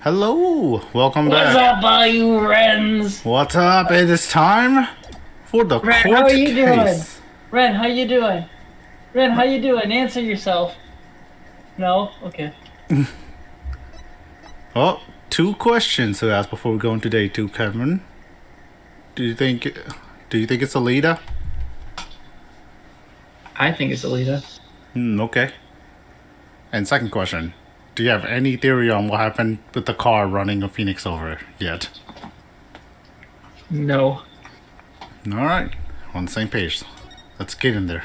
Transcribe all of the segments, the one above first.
Hello, welcome What's back. up, all you Wrens? What's up? It is time for the Ren, court how are you doing? case. Ren, how you doing? Ren, how you doing? Answer yourself. No? Okay. Oh, two questions to ask before we go into day two, Kevin. Do you think it's Alita? I think it's Alita. Okay. And second question, do you have any theory on what happened with the car running a Phoenix over yet? No. All right, on the same page. Let's get in there.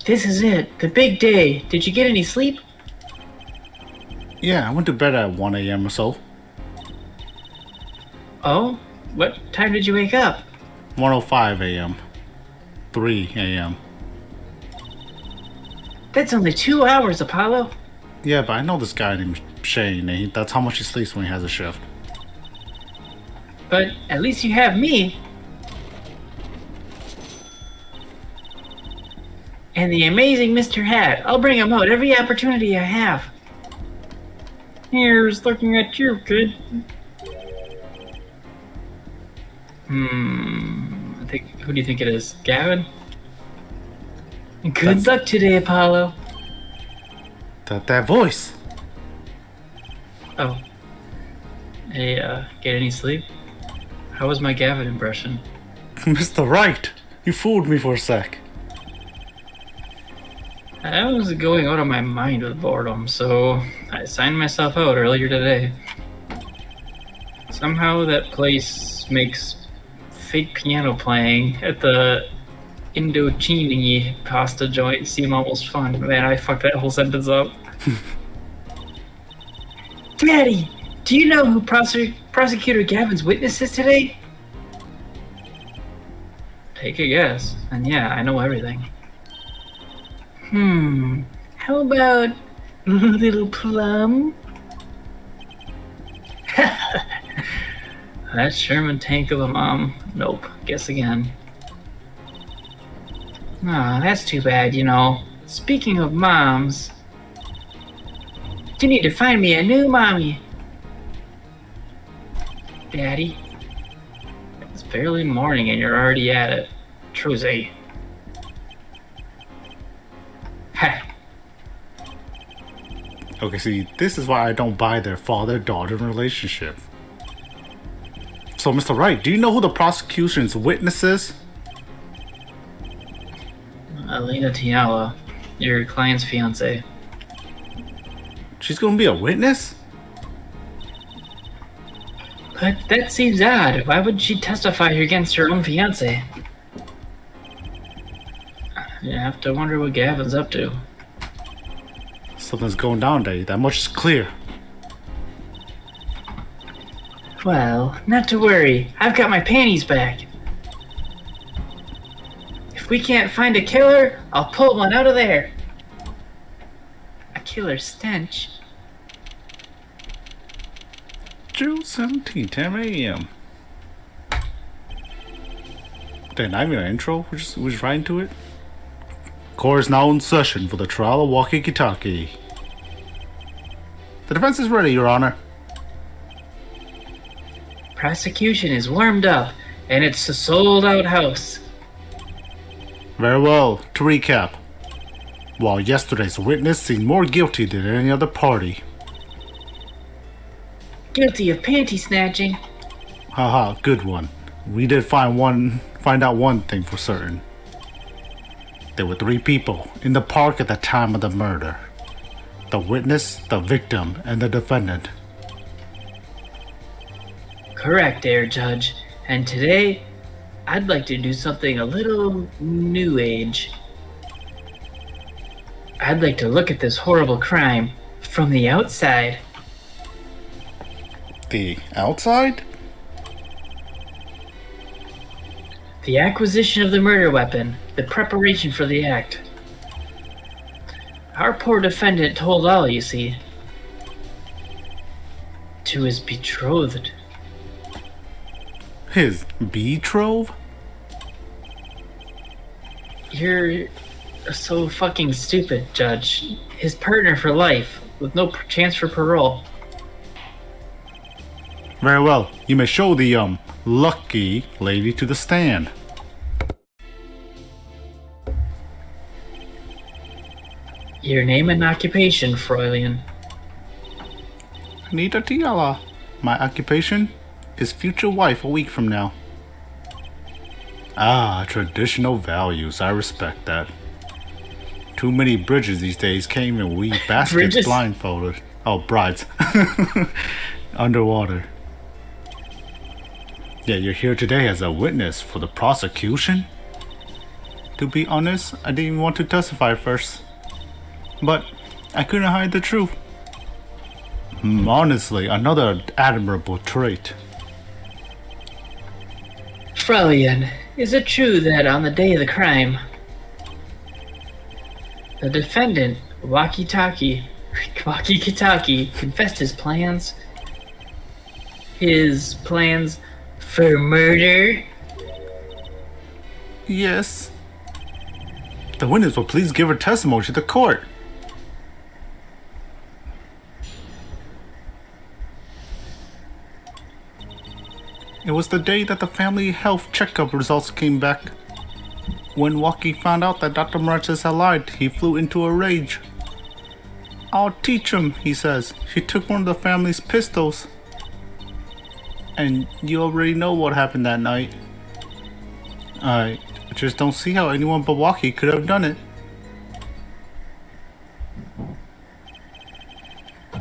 This is it. The big day. Did you get any sleep? Yeah, I went to bed at 1 a.m. or so. Oh? What time did you wake up? 1:05 a.m. 3 a.m. That's only 2 hours, Apollo. Yeah, but I know this guy named Shane. That's how much he sleeps when he has a shift. But at least you have me. And the amazing Mr. Hat. I'll bring him out every opportunity I have. Here's looking at you, kid. Who do you think it is? Gavin? Good luck today, Apollo. That voice. Oh. Hey, get any sleep? How was my Gavin impression? Mr. Right. You fooled me for a sec. I was going out of my mind with boredom, so I signed myself out earlier today. Somehow that place makes fake piano playing at the Indochini pasta joint seem almost fun. Man, I fucked that whole sentence up. Daddy, do you know who Prosecutor Gavin's witness is today? Take a guess. And yeah, I know everything. How about Little Plum? That Sherman tank of a mom. Nope. Guess again. Ah, that's too bad, you know. Speaking of moms, you need to find me a new mommy. Daddy. It's barely morning and you're already at it. Truzy. Ha. Okay, see, this is why I don't buy their father-daughter relationship. So, Mr. Wright, do you know who the prosecution's witness is? Alina Tiala, your client's fiance. She's gonna be a witness? But that seems odd. Why would she testify against her own fiance? You have to wonder what Gavin's up to. Something's going down, Daddy. That much is clear. Well, not to worry. I've got my panties back. If we can't find a killer, I'll pull one out of there. A killer stench. June 17, 10 a.m. Dang, not even an intro? We're just right into it? Court is now in session for the trial of Walkie-Talkie. The defense is ready, Your Honor. Prosecution is warmed up, and it's a sold-out house. Very well. To recap, while yesterday's witness seemed more guilty than any other party. Guilty of panty snatching. Haha, good one. We did find out one thing for certain. There were 3 people in the park at the time of the murder. The witness, the victim, and the defendant. Correct there, Judge. And today, I'd like to do something a little new age. I'd like to look at this horrible crime from the outside. The outside? The acquisition of the murder weapon, the preparation for the act. Our poor defendant told all, you see. To his betrothed. His betrothed? You're so fucking stupid, Judge. His partner for life, with no chance for parole. Very well. You may show the, lucky lady to the stand. Your name and occupation, Fräulein. Anita Tiala. My occupation is future wife a week from now. Ah, traditional values. I respect that. Too many bridges these days can't even weave baskets Bridges? blindfolded. Oh, brides. Underwater. Yeah, you're here today as a witness for the prosecution? To be honest, I didn't even want to testify first. But I couldn't hide the truth. Honestly, another admirable trait. Fräulein, is it true that on the day of the crime, the defendant, Wakitaki, confessed his plans? His plans for murder? Yes. The witness will please give her testimony to the court. It was the day that the family health checkup results came back. When Waki found out that Dr. Marches had lied, he flew into a rage. I'll teach him, he says. He took one of the family's pistols. And you already know what happened that night. I just don't see how anyone but Waki could have done it.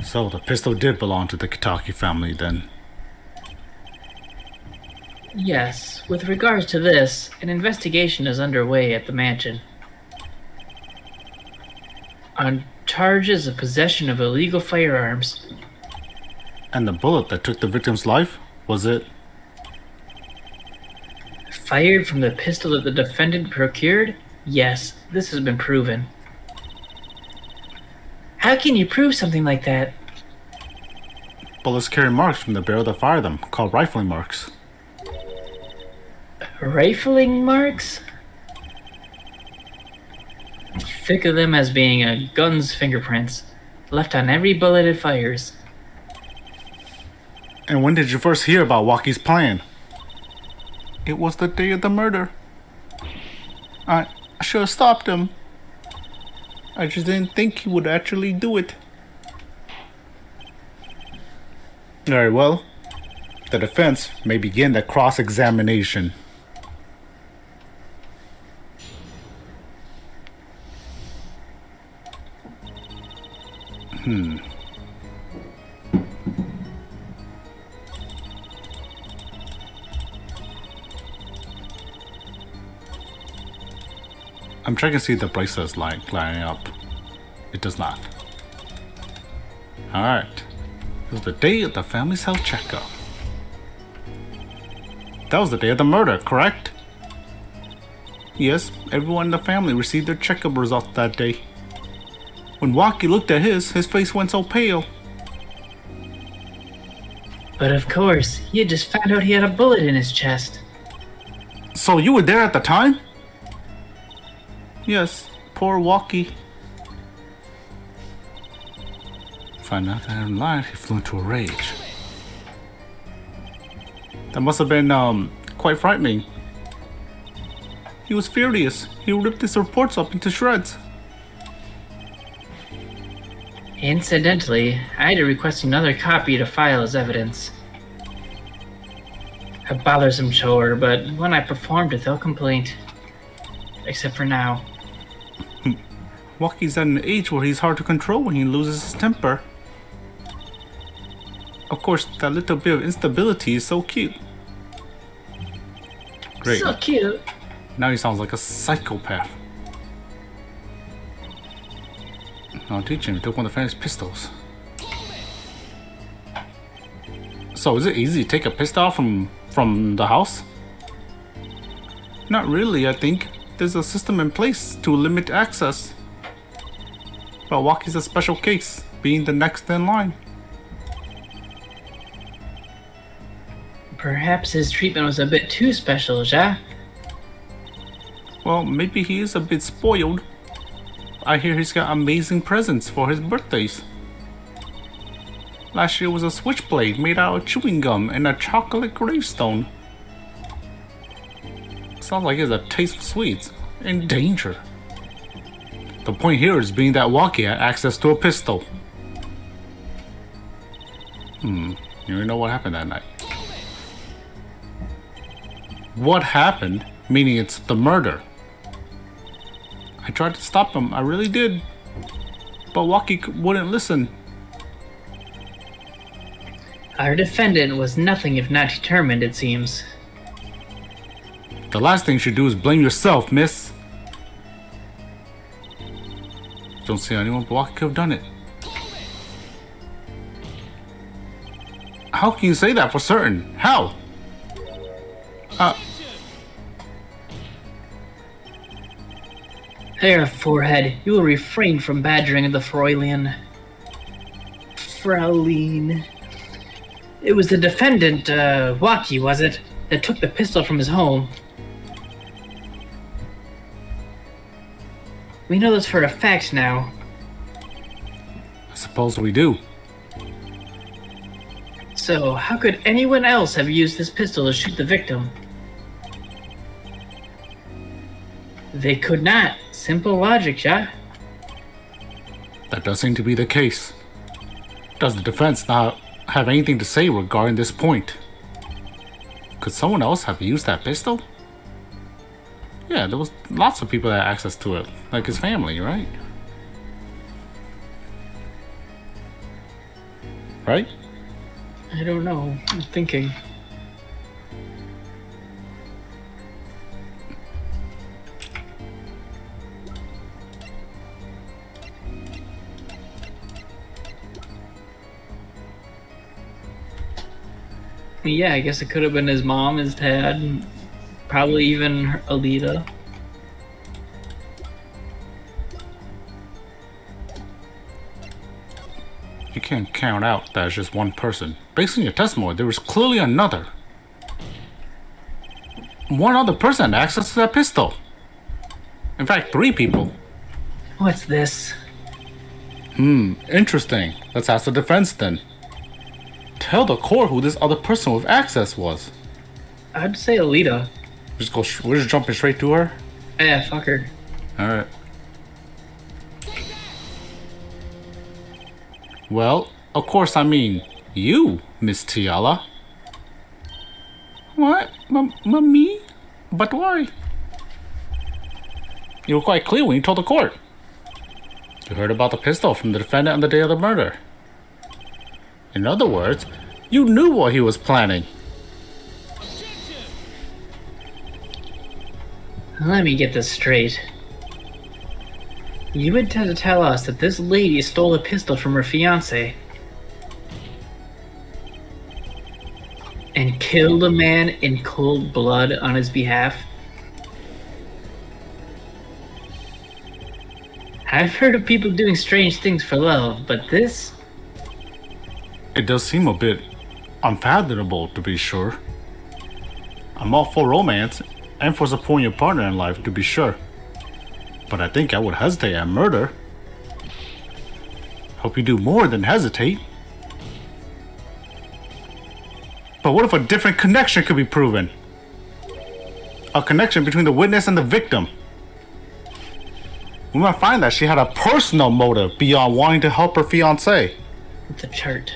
So the pistol did belong to the Kitaki family then. Yes, with regards to this, an investigation is underway at the mansion on charges of possession of illegal firearms. And the bullet that took the victim's life, was it? Fired from the pistol that the defendant procured? Yes, this has been proven. How can you prove something like that? Bullets carry marks from the barrel that fired them, called rifling marks. Rifling marks? Think of them as being a gun's fingerprints, left on every bullet it fires. And when did you first hear about Waki's plan? It was the day of the murder. I should have stopped him. I just didn't think he would actually do it. Very well. The defense may begin the cross-examination. I'm trying to see if the bracelets lining up. It does not. Alright. It was the day of the family's health checkup. That was the day of the murder, correct? Yes, everyone in the family received their checkup results that day. When Waki looked at his face went so pale. But of course, he had just found out he had a bullet in his chest. So you were there at the time? Yes, poor Waki. Find out that in life, he flew into a rage. That must have been, quite frightening. He was furious. He ripped his reports up into shreds. Incidentally, I had to request another copy to file as evidence. A bothersome chore, but when I performed without complaint. Except for now. Waki's at an age where he's hard to control when he loses his temper. Of course, that little bit of instability is so cute. Great. So cute. Now he sounds like a psychopath. I'll teach him. He took one of the family's pistols. So, is it easy to take a pistol from the house? Not really, I think. There's a system in place to limit access. But Waki's a special case, being the next in line. Perhaps his treatment was a bit too special, ja? Well, maybe he is a bit spoiled. I hear he's got amazing presents for his birthdays. Last year was a switchblade made out of chewing gum and a chocolate gravestone. Sounds like he has a taste for sweets and danger. The point here is being that Waki had access to a pistol. You already know what happened that night. What happened? Meaning it's the murder. I tried to stop him, I really did. But Waki wouldn't listen. Our defendant was nothing if not determined, it seems. The last thing you should do is blame yourself, miss. Don't see anyone but Waki could have done it. How can you say that for certain? How? There, forehead, you will refrain from badgering the Fraulein. It was the defendant, Waki, was it, that took the pistol from his home. We know this for a fact now. I suppose we do. So, how could anyone else have used this pistol to shoot the victim? They could not. Simple logic, yeah? That does seem to be the case. Does the defense not have anything to say regarding this point? Could someone else have used that pistol? Yeah, there was lots of people that had access to it, like his family, right? Right? I don't know. I'm thinking. Yeah, I guess it could have been his mom, his dad, and probably even Alita. You can't count out that it's just one person. Based on your testimony, there was clearly another. One other person had access to that pistol. In fact, 3 people. What's this? Interesting. Let's ask the defense then. Tell the court who this other person with access was. I'd say Alita. We're just jumping straight to her? Yeah, fuck her. Alright. Well, of course I mean you, Miss Tiala. What? Me? But why? You were quite clear when you told the court. You heard about the pistol from the defendant on the day of the murder. In other words, you knew what he was planning. Let me get this straight. You intend to tell us that this lady stole a pistol from her fiancé and killed a man in cold blood on his behalf? I've heard of people doing strange things for love, but this? It does seem a bit unfathomable, to be sure. I'm all for romance and for supporting your partner in life, to be sure. But I think I would hesitate at murder. Hope you do more than hesitate. But what if a different connection could be proven? A connection between the witness and the victim. We might find that she had a personal motive beyond wanting to help her fiancé. The chart.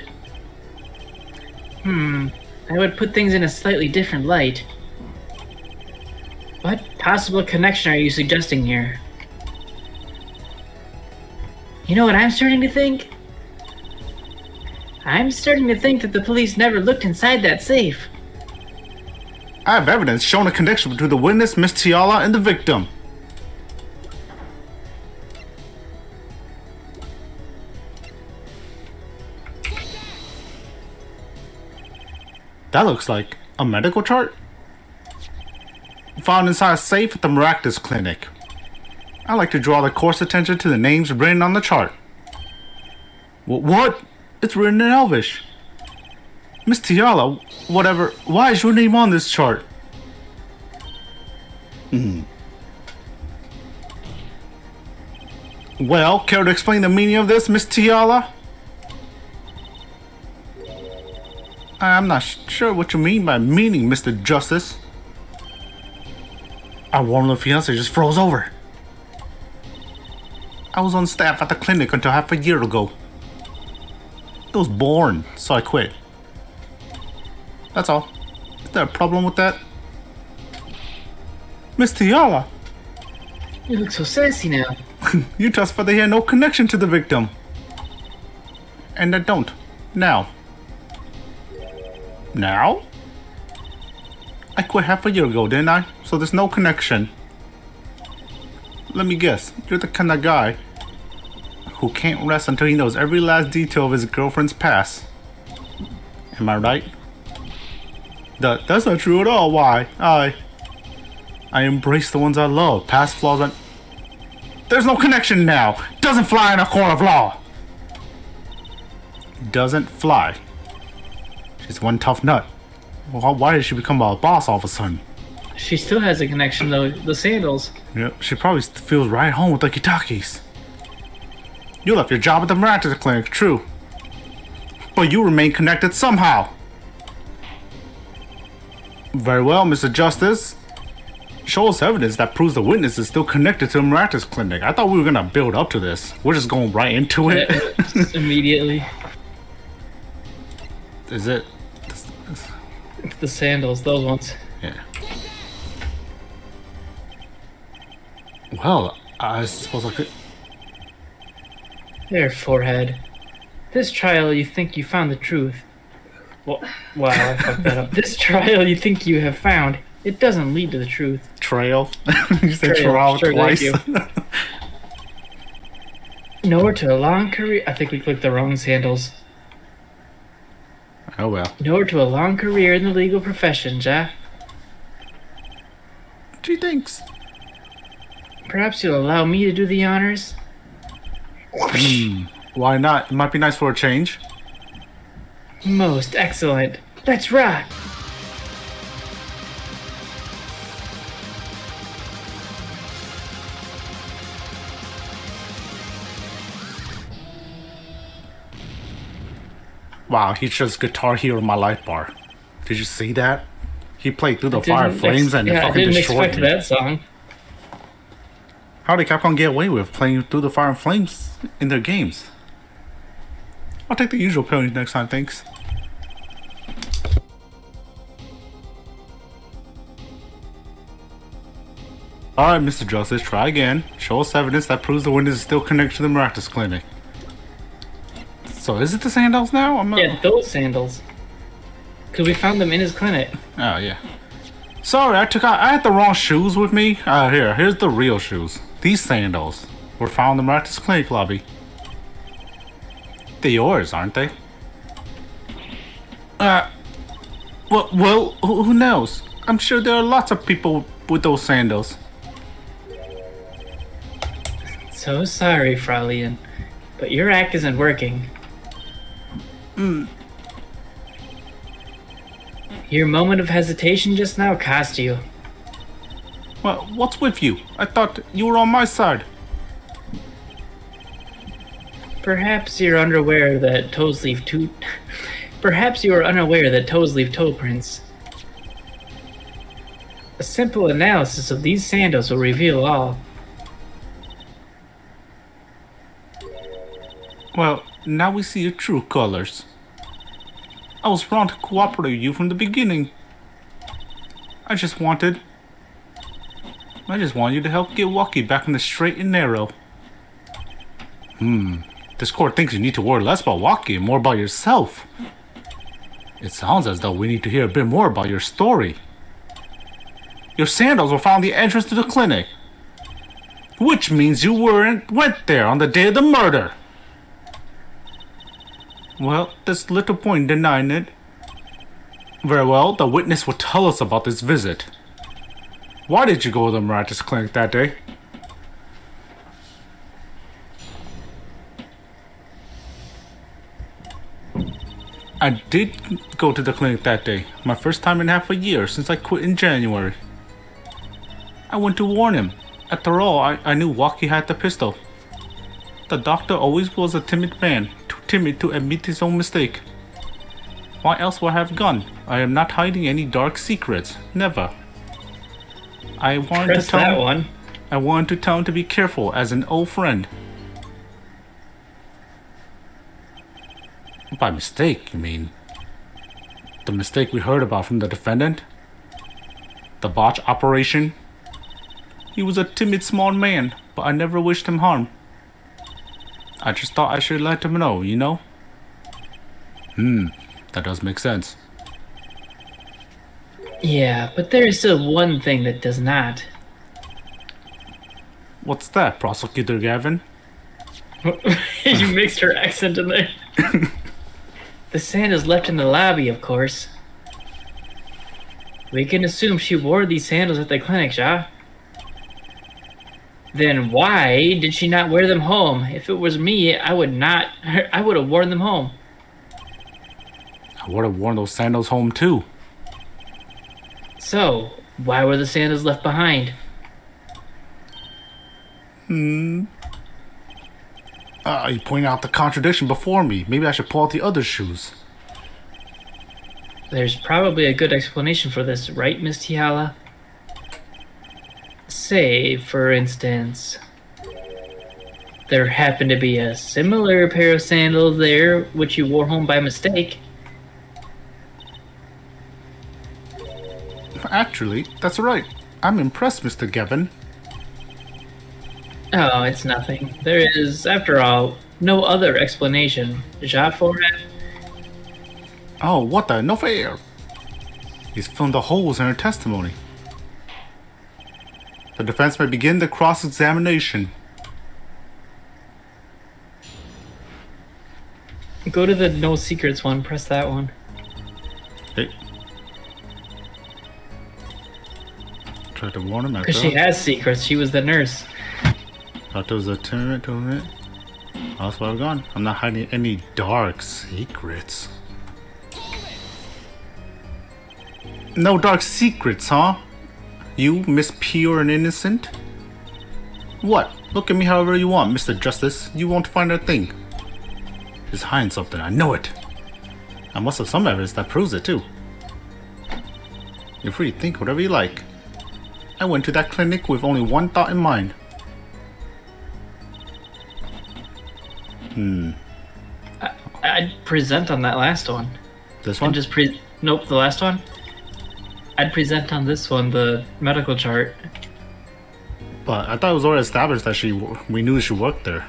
I would put things in a slightly different light. What possible connection are you suggesting here? You know what I'm starting to think? I'm starting to think that the police never looked inside that safe. I have evidence showing a connection between the witness, Miss Tiala, and the victim. That looks like a medical chart. Found inside a safe at the Maractus Clinic. I like to draw the court's attention to the names written on the chart. What? It's written in Elvish. Miss Tiala, whatever, why is your name on this chart? Well, care to explain the meaning of this, Miss Tiala? I'm not sure what you mean by meaning, Mr. Justice. Our warm little fiance just froze over. I was on staff at the clinic until half a year ago. It was boring, so I quit. That's all. Is there a problem with that? Miss Tiala, You look so sassy now. you just they had no connection to the victim. And I don't. Now. Now? I quit half a year ago, didn't I? So there's no connection. Let me guess, you're the kind of guy who can't rest until he knows every last detail of his girlfriend's past. Am I right? That's not true at all. Why? I embrace the ones I love. Past flaws and... There's no connection now. Doesn't fly in a court of law. Doesn't fly. She's one tough nut. Well, why did she become a boss all of a sudden? She still has a connection though. The sandals. Yep, she probably feels right home with the Kitakis. You left your job at the miraculous clinic, true. But you remain connected somehow. Very well, Mr. Justice. Show us evidence that proves the witness is still connected to the miraculous clinic. I thought we were gonna build up to this. We're just going right into it. Immediately. Is it? It's the sandals, those ones. Yeah. Well, I suppose I could... There, forehead. This trial, you think you found the truth. Well, wow, I fucked that up. This trial you think you have found, it doesn't lead to the truth. Trail? You said Trail, trail sure, twice? thank you. Nowhere to a long career. I think we clicked the wrong sandals. Oh well. Nowhere to a long career in the legal profession, ja? Gee, thanks. Perhaps you'll allow me to do the honors? Why not? It might be nice for a change. Most excellent. Let's rock! Wow, he's just Guitar Hero my life bar. Did you see that? He played Through the Fire and Flames and I fucking didn't destroyed expect me. that song. How did Capcom get away with playing Through the Fire and Flames in their games? I'll take the usual penalty next time, thanks. Alright, Mr. Justice, try again. Show us evidence that proves the witness is still connected to the miraculous clinic. So is it the sandals now? I'm not... Yeah, those sandals. Because we found them in his clinic. Oh, yeah. Sorry, I had the wrong shoes with me. Here's the real shoes. These sandals were found in the miraculous clinic lobby. They're yours, aren't they? Well, who knows? I'm sure there are lots of people with those sandals. So sorry, Fraulein, but your act isn't working. Your moment of hesitation just now cost you. Well, what's with you? I thought you were on my side. Perhaps you're unaware that toes leave toe. Perhaps you are unaware that toes leave toe prints. A simple analysis of these sandals will reveal all. Well, now we see your true colors. I was wrong to cooperate with you from the beginning. I just wanted you to help get Walkie back on the straight and narrow. This court thinks you need to worry less about Walkie and more about yourself. It sounds as though we need to hear a bit more about your story. Your sandals were found at the entrance to the clinic, which means you went there on the day of the murder. Well, there's little point in denying it. Very well, the witness will tell us about this visit. Why did you go to the miraculous clinic that day? I did go to the clinic that day. My first time in half a year since I quit in January. I went to warn him. After all, I knew Walkie had the pistol. The doctor always was a timid man, too timid to admit his own mistake. Why else would I have gone? I am not hiding any dark secrets. Never. I wanted Press to tell that him. one. I wanted to tell him to be careful as an old friend. By mistake, you mean? The mistake we heard about from the defendant? The botch operation? He was a timid small man, but I never wished him harm. I just thought I should let him know, you know? That does make sense. Yeah, but there is still one thing that does not. What's that, Prosecutor Gavin? You mixed her accent in there. The sand is left in the lobby, of course. We can assume she wore these sandals at the clinic, ja? Then why did she not wear them home? If it was me, I would have worn them home. I would have worn those sandals home too. So, why were the sandals left behind? You pointed out the contradiction before me. Maybe I should pull out the other shoes. There's probably a good explanation for this, right, Miss Tiala? Say, for instance, there happened to be a similar pair of sandals there, which you wore home by mistake. Actually, that's right. I'm impressed, Mr. Gavin. Oh, it's nothing. There is, after all, no other explanation. Ja for it? Oh, what the? No fair! He's filmed the holes in her testimony. The defense may begin the cross-examination. Go to the no secrets one, press that one. Hey. Tried to warn him after. Because she has secrets, she was the nurse. Thought there was a tournament. That's why I'm gone. I'm not hiding any dark secrets. No dark secrets, huh? You, Miss Pure and Innocent? What? Look at me however you want, Mr. Justice. You won't find a thing. She's hiding something, I know it. I must have some evidence that proves it too. You're free to think whatever you like. I went to that clinic with only one thought in mind. I'd present on that last one. This one? And just nope, the last one? I'd present on this one, the medical chart. But I thought it was already established that we knew she worked there.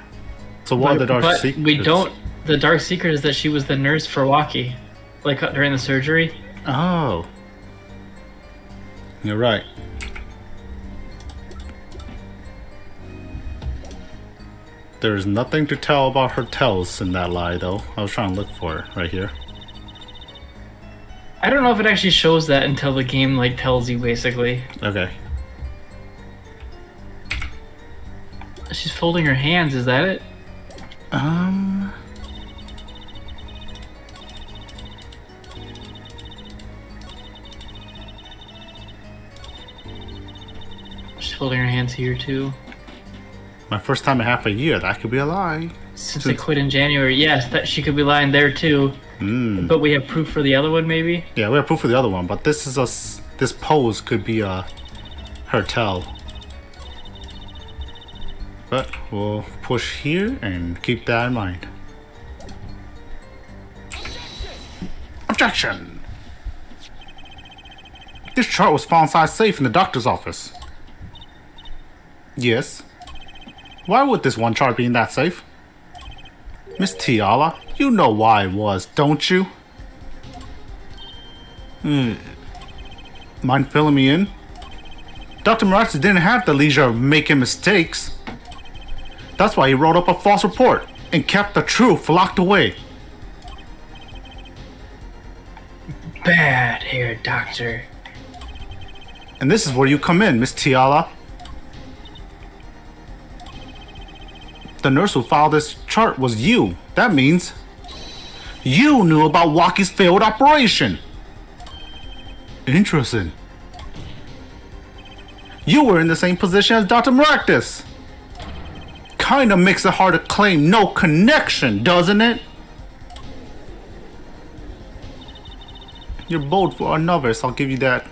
So what are the dark secrets? We don't. The dark secret is that she was the nurse for Waki, like during the surgery. Oh. You're right. There's nothing to tell about her tells in that lie, though. I was trying to look for it right here. I don't know if it actually shows that until the game like tells you, basically. Okay. She's folding her hands, is that it? She's folding her hands here too. My first time in half a year. That could be a lie. Since they quit in January, yes, that she could be lying there too. But we have proof for the other one, maybe. Yeah, we have proof for the other one, but this is this pose could be her tell. But we'll push here and keep that in mind. Objection! This chart was found inside a safe in the doctor's office. Yes. Why would this one chart be in that safe? Miss Tiala, you know why it was, don't you? Mind filling me in? Dr. Marazzi didn't have the leisure of making mistakes. That's why he wrote up a false report and kept the truth locked away. Bad hair, doctor. And this is where you come in, Miss Tiala. The nurse who filed this chart was you. That means you knew about Waki's failed operation. Interesting. You were in the same position as Dr. Maractus. kinda makes it hard to claim no connection, doesn't it? You're bold for a novice, I'll give you that.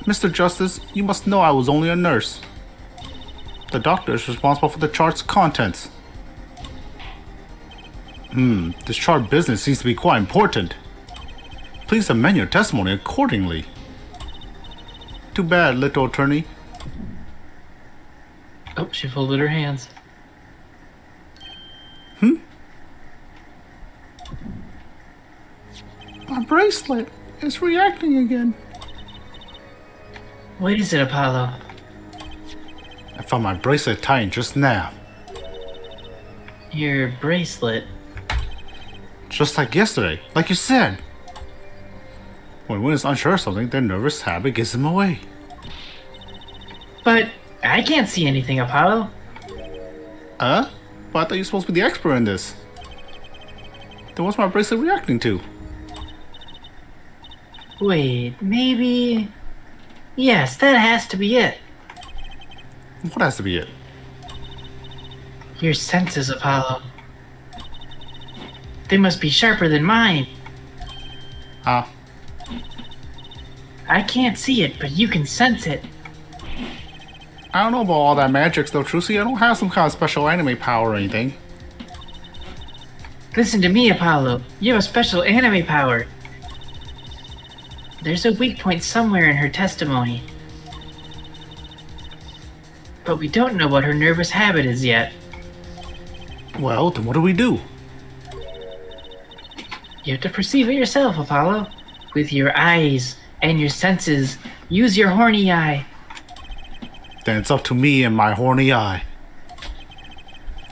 Mr. Justice, you must know I was only a nurse. The doctor is responsible for the chart's contents. This chart business seems to be quite important. Please amend your testimony accordingly. Too bad, little attorney. Oh, she folded her hands. My bracelet is reacting again. What is it, Apollo? I found my bracelet tightened just now. Your bracelet? Just like yesterday, like you said. When one is unsure of something, their nervous habit gives them away. But I can't see anything, Apollo. But I thought you're supposed to be the expert in this. Then what's my bracelet reacting to? Wait, maybe... Yes, that has to be it. What has to be it? Your senses, Apollo. They must be sharper than mine. Ah. I can't see it, but you can sense it. I don't know about all that magic though, Trucy. I don't have some kind of special anime power or anything. Listen to me, Apollo. You have a special anime power. There's a weak point somewhere in her testimony. But we don't know what her nervous habit is yet. Well, then what do we do? You have to perceive it yourself, Apollo. With your eyes and your senses. Use your horny eye. Then it's up to me and my horny eye.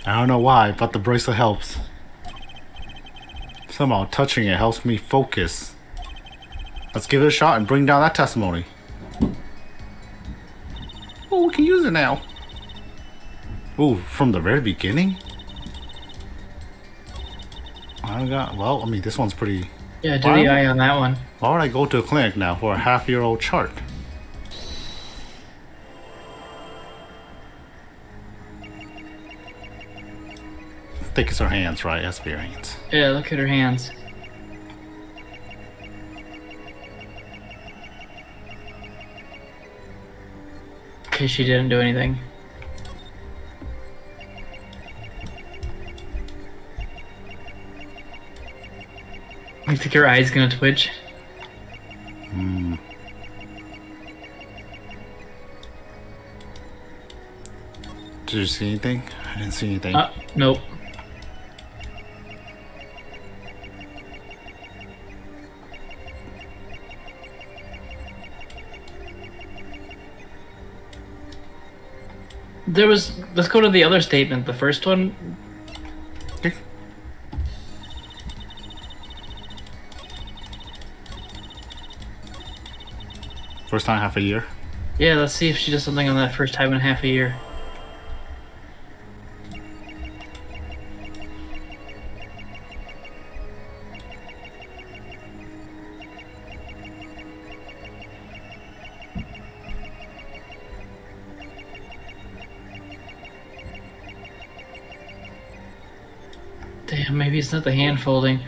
I don't know why, but the bracelet helps. Somehow touching it helps me focus. Let's give it a shot and bring down that testimony. Oh, we can use it now. Ooh, from the very beginning? Well, I mean, this one's pretty... Yeah, do the eye on that one. Why would I go to a clinic now for a half-year-old chart? I think it's her hands, right? It has to be her hands. Yeah, look at her hands. Okay, she didn't do anything. You think her eye's gonna twitch? Did you see anything? I didn't see anything. Nope. Let's go to the other statement. The first one. Okay. First time in half a year. Yeah, let's see if she does something on that first time in half a year. Damn, maybe it's not the hand folding.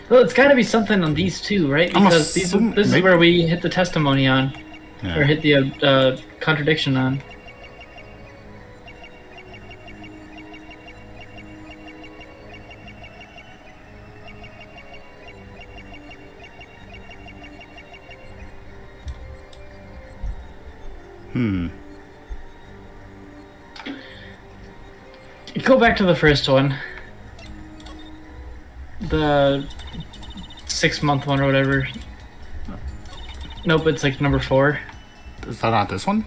Well, it's got to be something on these two, right? Because this is where we hit the testimony on, or hit the contradiction on. Go back to the first one. The 6-month one or whatever. Nope, it's like number 4. Is that not this one?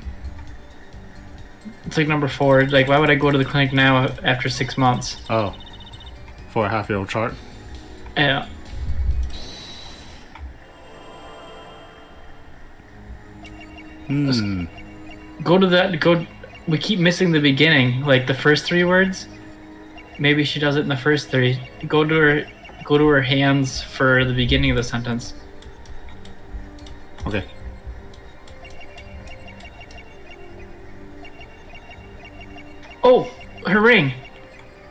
It's like number 4. Like, why would I go to the clinic now after 6 months? Oh. For a half-year-old chart? Yeah. Go to that. We keep missing the beginning, like the first 3 words. Maybe she does it in the first 3. Go to her hands for the beginning of the sentence. Okay. Oh, her ring.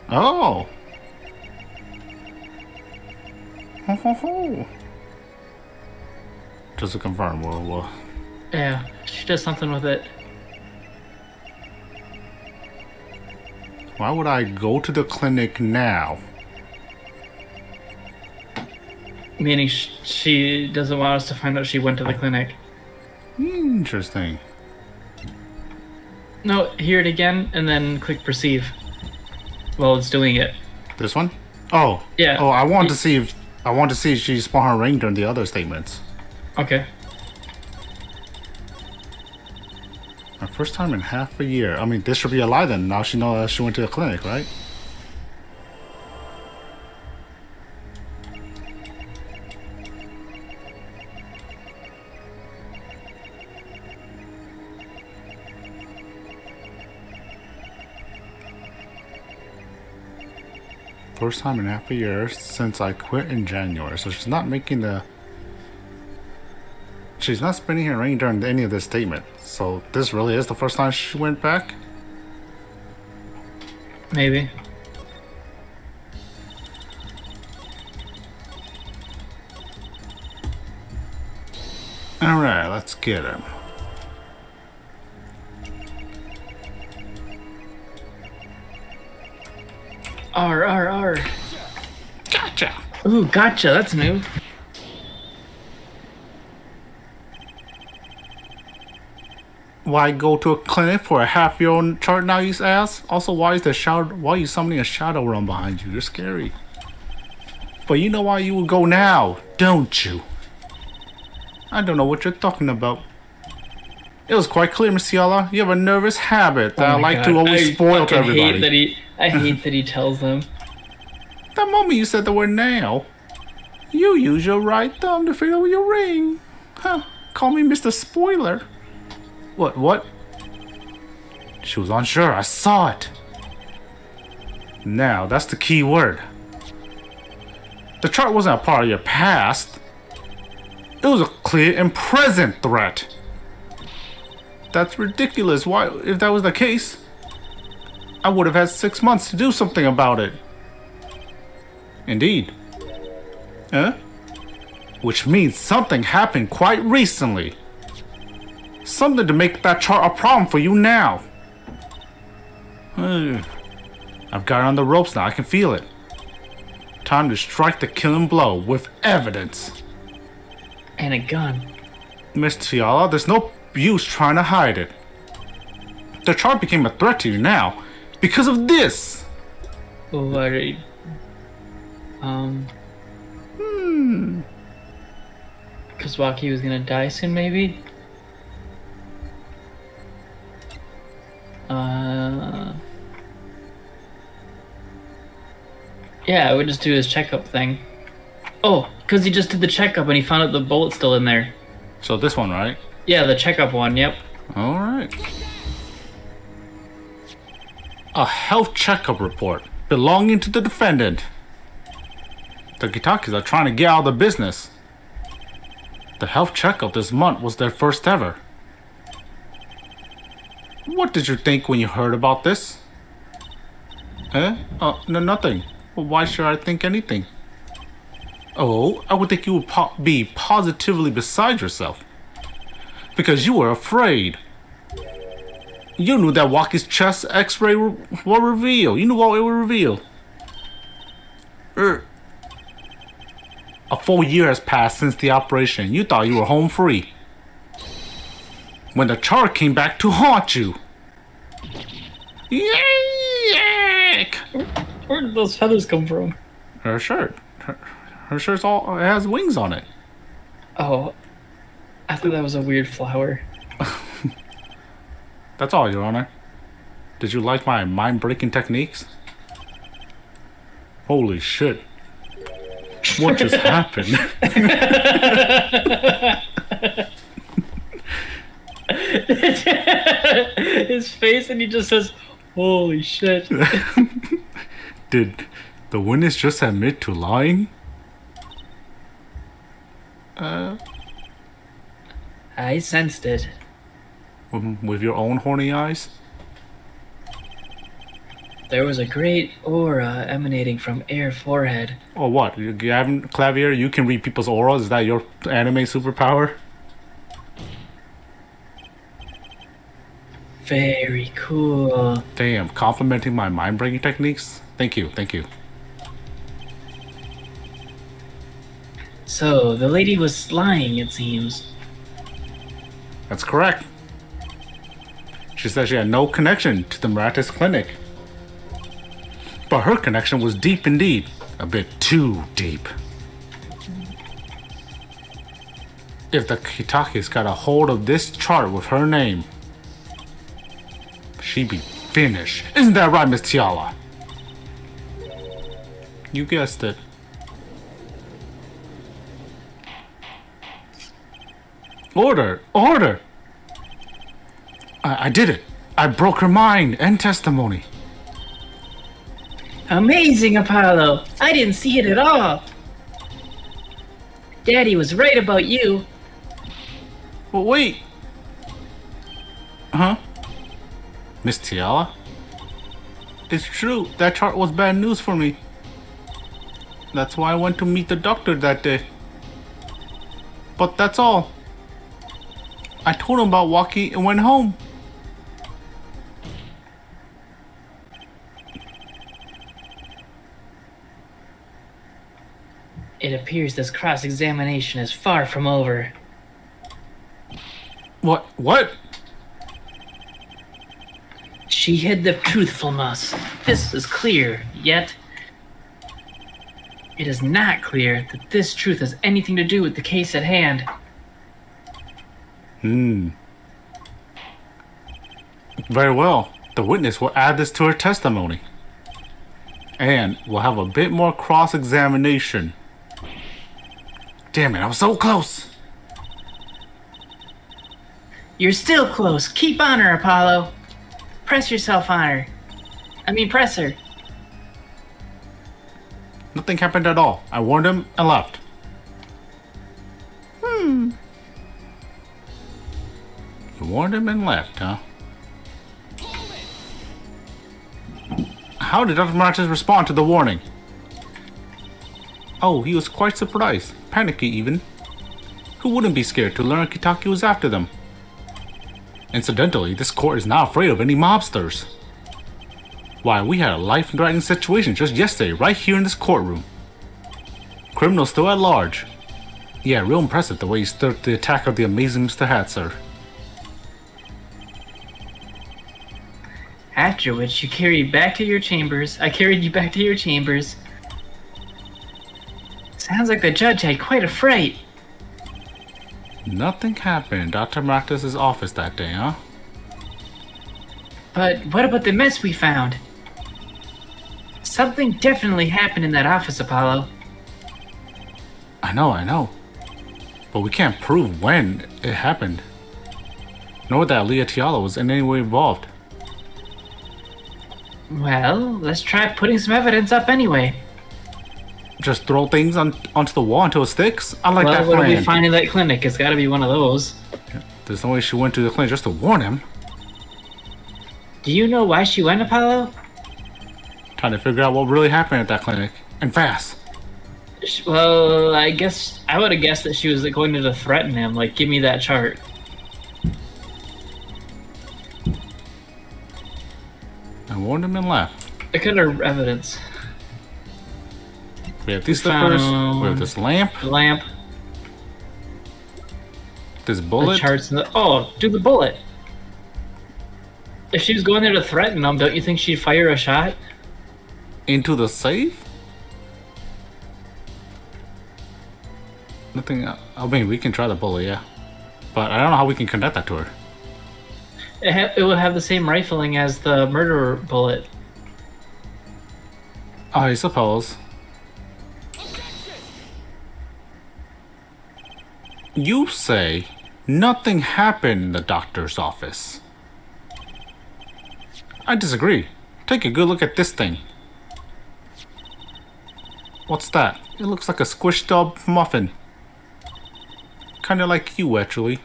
Oh. Ho, ho, ho. Just to confirm, well. Yeah, she does something with it. Why would I go to the clinic now? Meaning she doesn't want us to find out she went to the clinic. Interesting. No, hear it again and then click perceive while it's doing it. This one? Oh. Yeah. Oh, I want to see if she spun her ring during the other statements. Okay. My first time in half a year. I mean, this should be a lie then. Now she knows she went to the clinic, right? First time in half a year since I quit in January. So she's not making the... She's not spinning her ring during any of this statement. So this really is the first time she went back? Maybe. Alright, let's get him. R. Gotcha! Ooh, gotcha. That's new. Why go to a clinic for a half-year chart now, you ask? Also, why are you summoning a shadow run behind you? You're scary. But you know why you would go now, don't you? I don't know what you're talking about. It was quite clear, Musiala. You have a nervous habit that I like to always spoil to everybody. I hate that he tells them. The moment you said the word now, you use your right thumb to figure out your ring. Huh? Call me Mr. Spoiler. What? She was unsure. I saw it. Now, that's the key word. The chart wasn't a part of your past. It was a clear and present threat. That's ridiculous. Why, if that was the case, I would have had 6 months to do something about it. Indeed. Huh? Which means something happened quite recently. Something to make that chart a problem for you now. I've got it on the ropes now. I can feel it. Time to strike the killing blow with evidence. And a gun. Miss Tiala, there's no use trying to hide it. The chart became a threat to you now because of this. What are you... Because Waki was gonna die soon, maybe? Yeah, I would just do his checkup thing. Oh, because he just did the checkup and he found out the bullet's still in there. So this one, right? Yeah, the checkup one, yep. Alright. A health checkup report belonging to the defendant. The Kitakis are trying to get out of the business. The health checkup this month was their first ever. What did you think when you heard about this? No, nothing. Well, why should I think anything? Oh, I would think you would be positively beside yourself. Because you were afraid. You knew that Waki's chest x-ray will reveal. You knew what it would reveal. A full year has passed since the operation. You thought you were home free. When the chart came back to haunt you. Yak! Where did those feathers come from? Her shirt. Her shirt's all it has wings on it. Oh, I thought that was a weird flower. That's all, Your Honor. Did you like my mind-breaking techniques? Holy shit. What just happened? His face, and he just says, "Holy shit." Did the witness just admit to lying? I sensed it. With your own horny eyes? There was a great aura emanating from Air Forehead. Or what? You haven't, Clavier? You can read people's auras? Is that your anime superpower? Very cool. Damn, complimenting my mind-breaking techniques? Thank you, thank you. So, the lady was lying, it seems. That's correct. She said she had no connection to the Miratis clinic. But her connection was deep indeed. A bit too deep. If the Kitakis got a hold of this chart with her name, she'd be finished. Isn't that right, Miss Tiala? You guessed it. Order! Order! I did it. I broke her mind and testimony. Amazing, Apollo! I didn't see it at all! Daddy was right about you. But wait. Huh? Miss Tiala? It's true. That chart was bad news for me. That's why I went to meet the doctor that day. But that's all. I told him about Waki and went home. It appears this cross-examination is far from over. What? What? She hid the truth from us. This is clear, yet it is not clear that this truth has anything to do with the case at hand. Very well. The witness will add this to her testimony. And we'll have a bit more cross-examination. Damn it, I was so close. You're still close. Keep on her, Apollo. Press yourself on her. Press her. Nothing happened at all. I warned him and left. You warned him and left, huh? How did Dr. Martinez respond to the warning? Oh, he was quite surprised. Panicky, even. Who wouldn't be scared to learn Kitaki was after them? Incidentally, this court is not afraid of any mobsters. Why, we had a life-threatening situation just yesterday, right here in this courtroom. Criminals still at large. Yeah, real impressive the way you stood the attack of the amazing Mr. Hat, sir. After which, you carried back to your chambers. I carried you back to your chambers. Sounds like the judge had quite a fright. Nothing happened in Dr. Marcus's office that day, huh? But what about the mess we found? Something definitely happened in that office, Apollo. I know. But we can't prove when it happened. Nor that Leah Tiala was in any way involved. Well, let's try putting some evidence up anyway. Just throw things onto the wall until it sticks? I like that What plan. do we find in that clinic? It's gotta be one of those. There's no way she went to the clinic just to warn him. Do you know why she went, Apollo? Trying to figure out what really happened at that clinic. And fast. Well, I guess I would have guessed that she was going to threaten him, like, give me that chart. I warned him and left. Look at her evidence. We have these slippers. We have this lamp. The lamp. This bullet. The charts. Do the bullet. If she was going there to threaten him, don't you think she'd fire a shot? Into the safe? Nothing. I mean, we can try the bullet, yeah. But I don't know how we can connect that to her. It would have the same rifling as the murderer bullet. I suppose. You say nothing happened in the doctor's office. I disagree. Take a good look at this thing. What's that? It looks like a squished up muffin. Kinda like you, actually.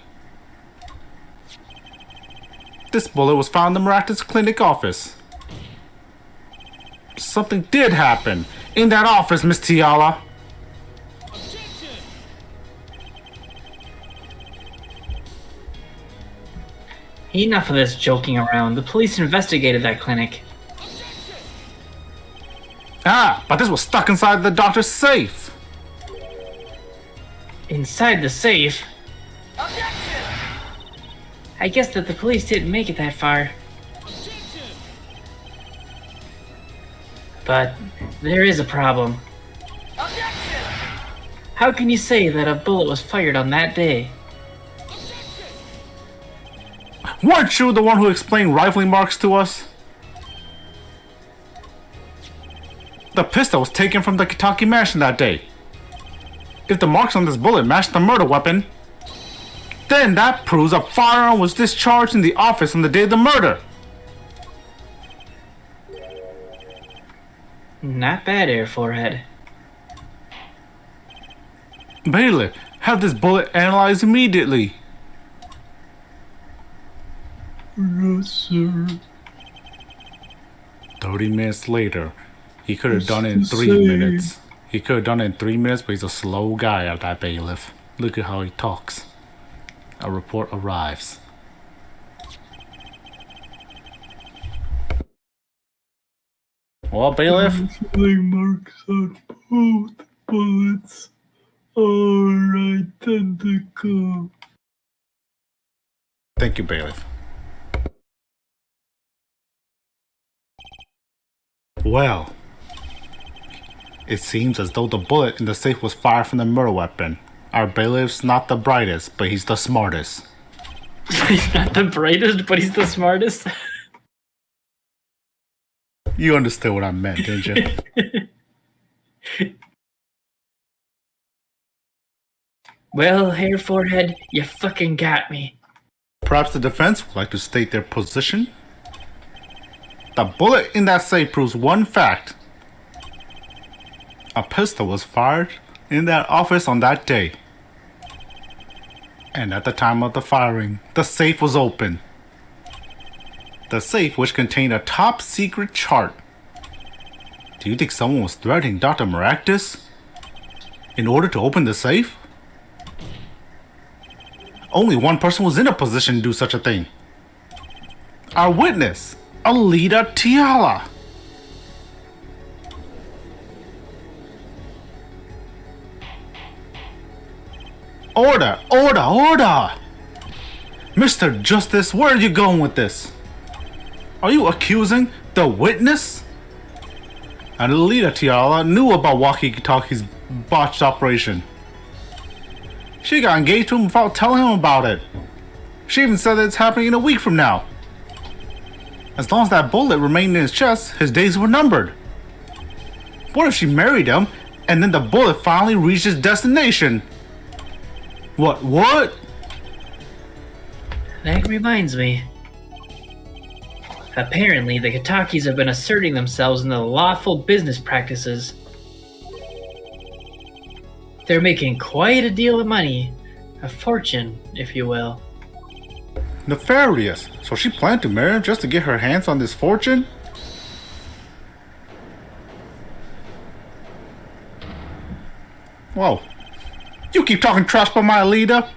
This bullet was found in the Miratis clinic office. something did happen in that office, Miss Tiala. Enough of this joking around. The police investigated that clinic. Ah, but this was stuck inside the doctor's safe. Inside the safe? I guess that the police didn't make it that far. But there is a problem. How can you say that a bullet was fired on that day? Weren't you the one who explained rifling marks to us? The pistol was taken from the Kentucky mansion that day. If the marks on this bullet matched the murder weapon, then that proves a firearm was discharged in the office on the day of the murder. Not bad, Air Forehead. Bailiff, have this bullet analyzed immediately. Yes, sir. 30 minutes later, he could have done it in What's 3 to say? minutes. He could have done it in 3 minutes, but he's a slow guy at that bailiff. Look at how he talks. A report arrives. Well, bailiff? Feeling marks on both bullets are identical. Thank you, bailiff. Well, it seems as though the bullet in the safe was fired from the murder weapon. Our bailiff's not the brightest, but he's the smartest. He's not the brightest, but he's the smartest. You understood what I meant, didn't you? Well, Hair Forehead, you fucking got me. Perhaps the defense would like to state their position. The bullet in that safe proves one fact. A pistol was fired in that office on that day. And at the time of the firing, the safe was open. The safe, which contained a top secret chart. Do you think someone was threatening Dr. Maractus in order to open the safe? Only one person was in a position to do such a thing. Our witness, Alita Tiala. Order, order, order! Mr. Justice, where are you going with this? Are you accusing the witness? And Alita Tiala knew about Walkie-Talkie's botched operation. She got engaged to him without telling him about it. She even said that it's happening in a week from now. As long as that bullet remained in his chest, his days were numbered. What if she married him, and then the bullet finally reached its destination? What? That reminds me. Apparently, the Katakis have been asserting themselves in the lawful business practices. They're making quite a deal of money. A fortune, if you will. Nefarious. So she planned to marry him just to get her hands on this fortune? Whoa. You keep talking trash about my Alita?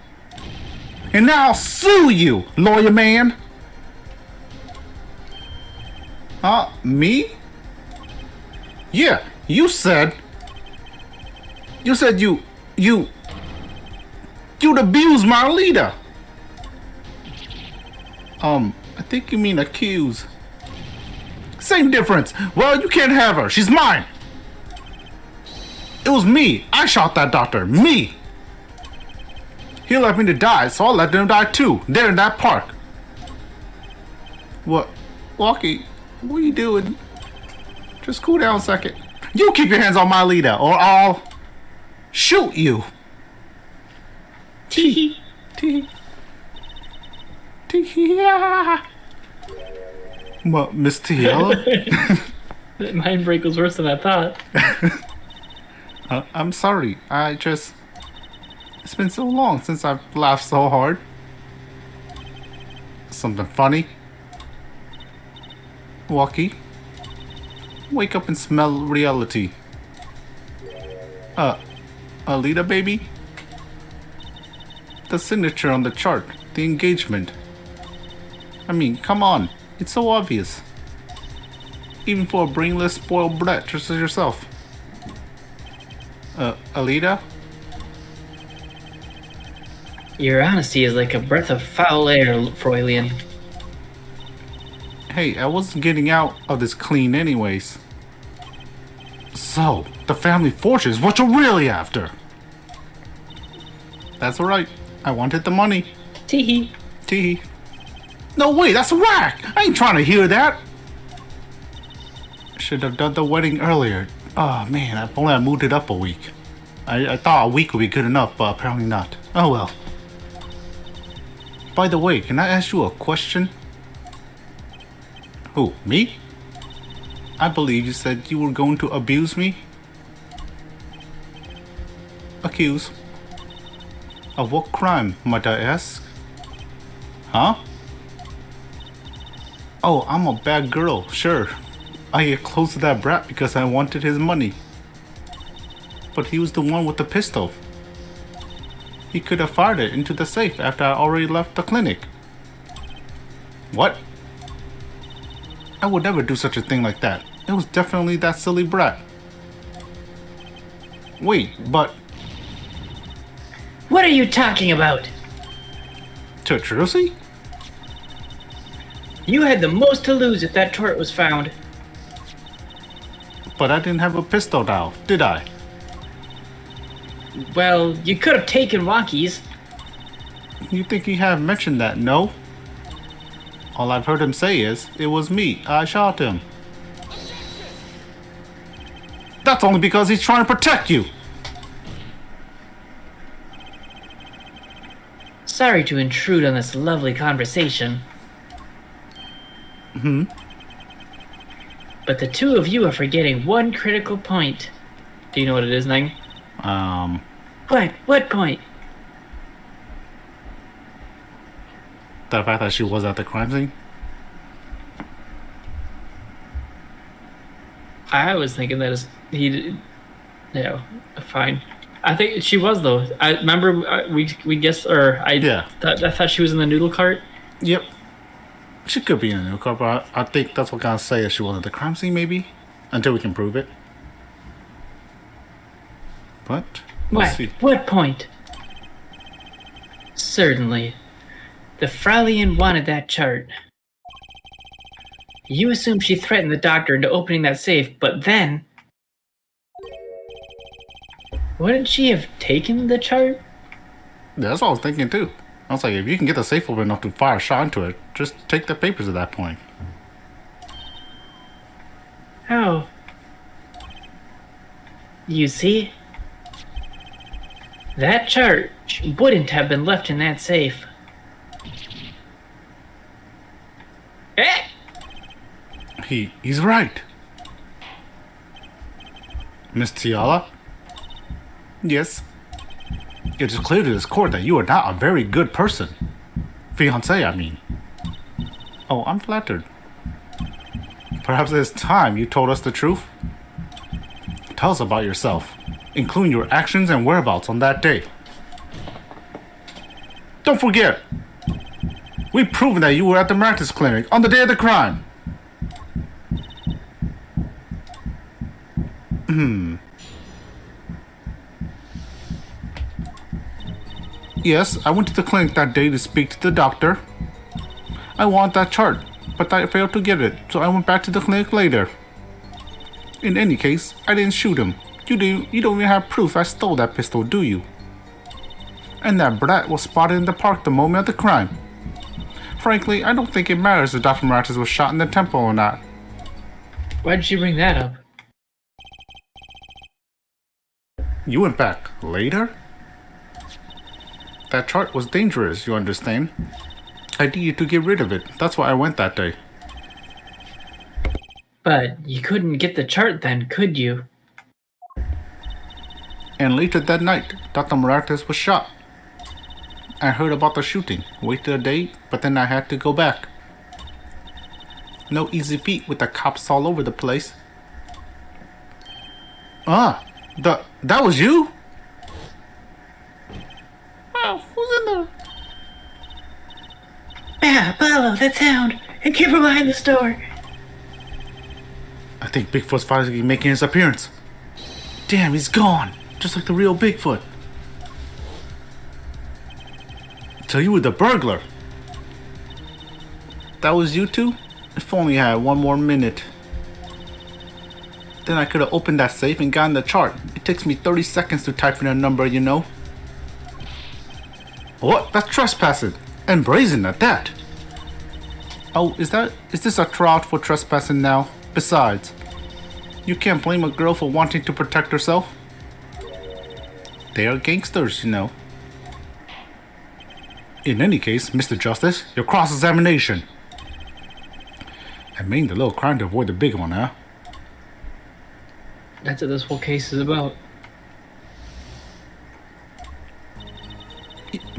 And now I'll sue you, lawyer man! Me? Yeah, you'd abuse my Alita. I think you mean accuse. Same difference. Well, you can't have her. She's mine. It was me. I shot that doctor. Me. He left me to die, so I'll let them die too. There in that park. What? Walkie, what are you doing? Just cool down a second. You keep your hands on my leader, or I'll shoot you. Tee. Tee. Tia. What, Miss Tiala? That mind break was worse than I thought. I'm sorry. It's been so long since I've laughed so hard. Something funny? Walkie? Wake up and smell reality. Alita, baby? The signature on the chart. The engagement. I mean, come on. It's so obvious. Even for a brainless, spoiled brat just as yourself. Alita? Your honesty is like a breath of foul air, Froylian. Hey, I wasn't getting out of this clean anyways. So, the family fortune is what you're really after. That's alright. I wanted the money. Teehee. Tee. No way, that's whack! I ain't trying to hear that! Should have done the wedding earlier. Oh man, if only I moved it up a week. I thought a week would be good enough, but apparently not. Oh well. By the way, can I ask you a question? Who, me? I believe you said you were going to abuse me? Accuse? Of what crime, might I ask? Huh? Oh, I'm a bad girl, sure. I get close to that brat because I wanted his money. But he was the one with the pistol. He could have fired it into the safe after I already left the clinic. What? I would never do such a thing like that. It was definitely that silly brat. Wait, but... What are you talking about? Trucy? You had the most to lose if that tort was found. But I didn't have a pistol now, did I? Well, you could have taken Walkies. You think he have mentioned that, no? All I've heard him say is, it was me, I shot him. That's only because he's trying to protect you! Sorry to intrude on this lovely conversation. But the two of you are forgetting one critical point. Do you know what it is, Neng? What point? The fact that she was at the crime scene? I was thinking that yeah, fine. I think she was though. I remember we guessed, or I thought she was in the noodle cart. Yep. She could be in the noodle cart, but I think that's what gonna say is she was at the crime scene, maybe? Until we can prove it. But, let's see. What point? Certainly. The Fraulein wanted that chart. You assume she threatened the doctor into opening that safe, but then... Wouldn't she have taken the chart? Yeah, that's what I was thinking too. I was like, if you can get the safe open enough to fire a shot into it, just take the papers at that point. Oh. You see? That chart wouldn't have been left in that safe. Eh? He's right. Miss Tiala? Yes. It is clear to this court that you are not a very good person. Fiancé, I mean. Oh, I'm flattered. Perhaps it's time you told us the truth. Tell us about yourself, including your actions and whereabouts on that day. Don't forget, we've proven that you were at the Marcus Clinic on the day of the crime. Yes, I went to the clinic that day to speak to the doctor. I want that chart, but I failed to get it, so I went back to the clinic later. In any case, I didn't shoot him. You don't even have proof I stole that pistol, do you? And that brat was spotted in the park the moment of the crime. Frankly, I don't think it matters if Dr. Maratis was shot in the temple or not. Why did you bring that up? You went back later? That chart was dangerous, you understand? I needed to get rid of it. That's why I went that day. But you couldn't get the chart then, could you? And later that night, Dr. Maratis was shot. I heard about the shooting, waited a day, but then I had to go back. No easy feat with the cops all over the place. That was you? Oh, who's in there? Yeah, follow that sound and keep from behind this door. I think Bigfoot's finally making his appearance. Damn, he's gone. Just like the real Bigfoot. So you were the burglar. That was you two? If only I had one more minute. Then I could have opened that safe and gotten the chart. It takes me 30 seconds to type in a number, you know. What? That's trespassing. And brazen at that. Oh, is this a trial for trespassing now? Besides, you can't blame a girl for wanting to protect herself. They are gangsters, you know. In any case, Mr. Justice, your cross-examination. I made the little crime to avoid the big one, huh? That's what this whole case is about.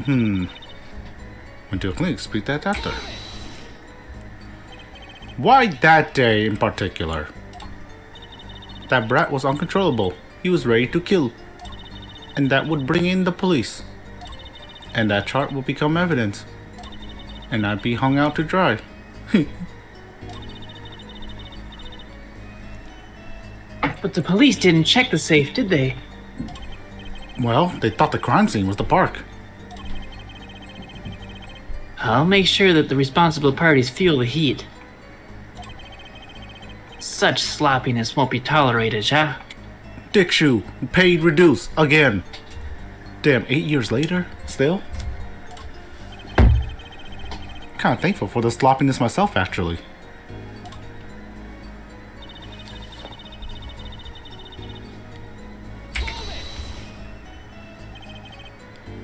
Went to a clinic, speak that after. Why that day in particular? That brat was uncontrollable. He was ready to kill. And that would bring in the police. And that chart would become evidence. And I'd be hung out to dry. But the police didn't check the safe, did they? Well, they thought the crime scene was the park. I'll make sure that the responsible parties feel the heat. Such sloppiness won't be tolerated, huh? Dick shoe, paid reduced again. Damn, 8 years later, still? Kinda thankful for the sloppiness myself, actually.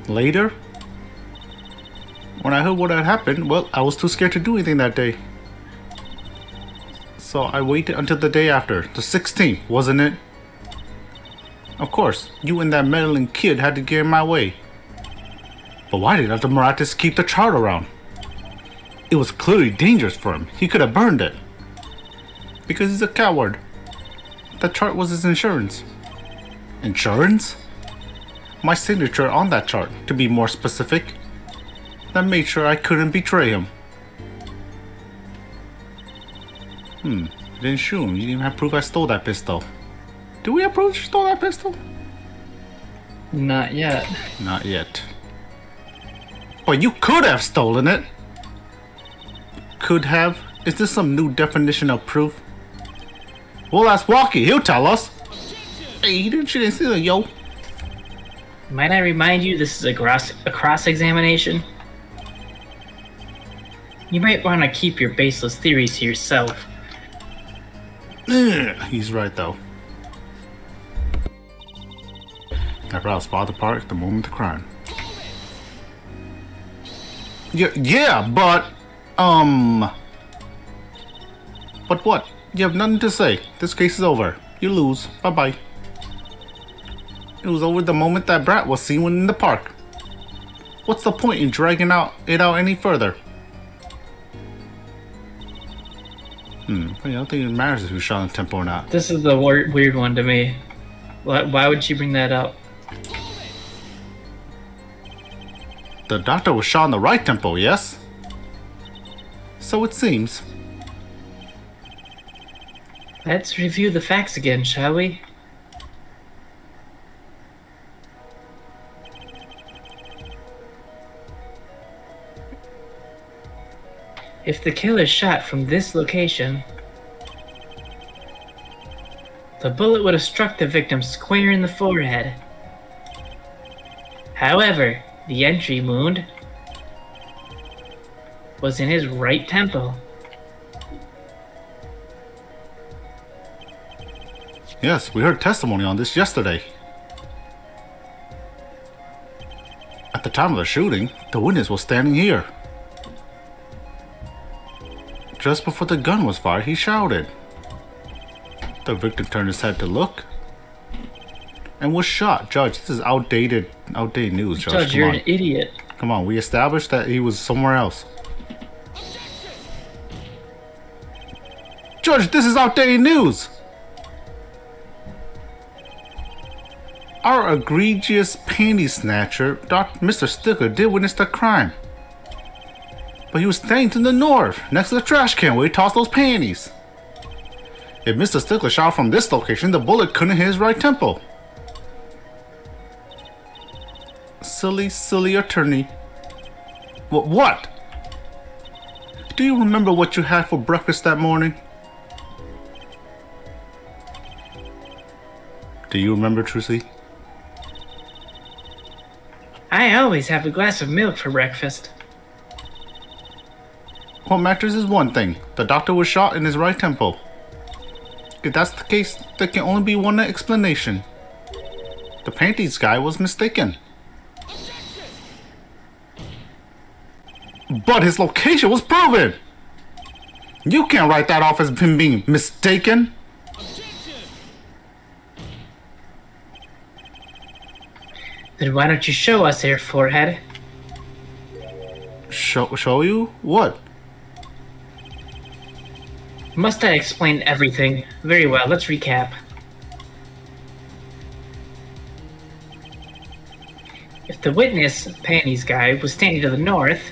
Later, when I heard what had happened, well, I was too scared to do anything that day. So I waited until the day after, the 16th, wasn't it? Of course, you and that meddling kid had to get in my way. But why did the Marathis keep the chart around? It was clearly dangerous for him. He could have burned it. Because he's a coward. The chart was his insurance. Insurance? My signature on that chart, to be more specific. That made sure I couldn't betray him. You didn't shoot him. You didn't even have proof I stole that pistol. Do we have proof you stole that pistol? Not yet. Not yet. But you could have stolen it. Could have? Is this some new definition of proof? Well, ask Walkie. He'll tell us. Hey, she didn't steal it, yo. Might I remind you this is a cross-examination? You might want to keep your baseless theories to yourself. He's right, though. That brought spot the park the moment of the crime. Yeah, but... But what? You have nothing to say. This case is over. You lose. Bye-bye. It was over the moment that brat was seen in the park. What's the point in dragging it out any further? I don't think it matters if you shot in the temple or not. This is the weird one to me. Why would she bring that up? The doctor was shot in the right temple, yes? So it seems. Let's review the facts again, shall we? If the killer shot from this location, the bullet would have struck the victim square in the forehead. However, the entry wound was in his right temple. Yes, we heard testimony on this yesterday. At the time of the shooting, the witness was standing here. Just before the gun was fired, he shouted. The victim turned his head to look and was shot. Judge, this is outdated news, Judge. Judge, you're an idiot. Come on, we established that he was somewhere else. Judge, this is outdated news. Our egregious panty snatcher, Mr. Stickler, did witness the crime. But he was standing to the north, next to the trash can where he tossed those panties. If Mr. Stickler shot from this location, the bullet couldn't hit his right temple. Silly attorney. What? Do you remember what you had for breakfast that morning? Do you remember, Trucy? I always have a glass of milk for breakfast. What matters is one thing. The doctor was shot in his right temple. If that's the case, there can only be one explanation. The panties guy was mistaken. But his location was proven! You can't write that off as him being mistaken. Then why don't you show us here, forehead? Show you? What? Must I explain everything? Very well, let's recap. If the witness, panties guy, was standing to the north,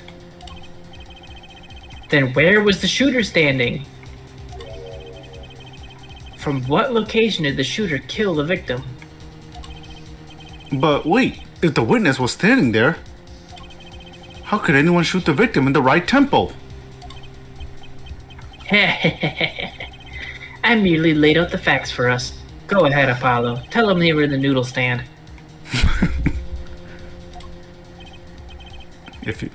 then where was the shooter standing? From what location did the shooter kill the victim? But wait, if the witness was standing there, how could anyone shoot the victim in the right temple? I merely laid out the facts for us. Go ahead, Apollo. Tell them they were in the noodle stand. If you...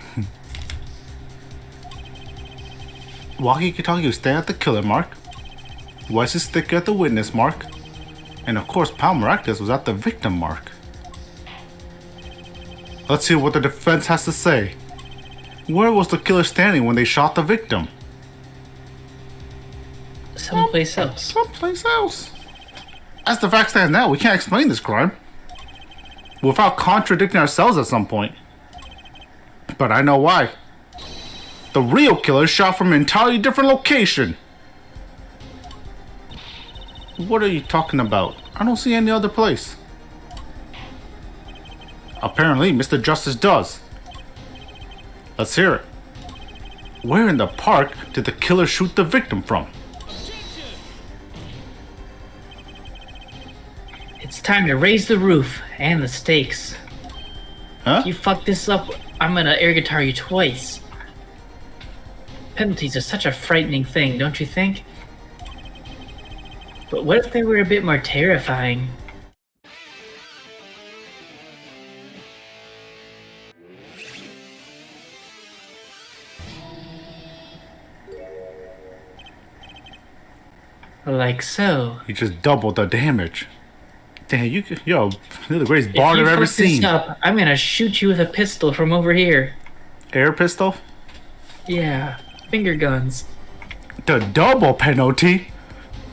Walkie-talkie was standing at the killer mark. Wesley Sticker at the witness mark. And of course, Palmeractus was at the victim mark. Let's hear what the defense has to say. Where was the killer standing when they shot the victim? Someplace else. Someplace else. As the fact stands now, we can't explain this crime without contradicting ourselves at some point. But I know why. The real killer shot from an entirely different location. What are you talking about? I don't see any other place. Apparently, Mr. Justice does. Let's hear it. Where in the park did the killer shoot the victim from? It's time to raise the roof and the stakes. Huh? If you fuck this up, I'm gonna air guitar you twice. Penalties are such a frightening thing, don't you think? But what if they were a bit more terrifying? Like so. You just doubled the damage. Damn, you're the greatest bard If I've you ever fuck this seen. up, I'm gonna shoot you with a pistol from over here. Air pistol? Yeah, finger guns. The double penalty?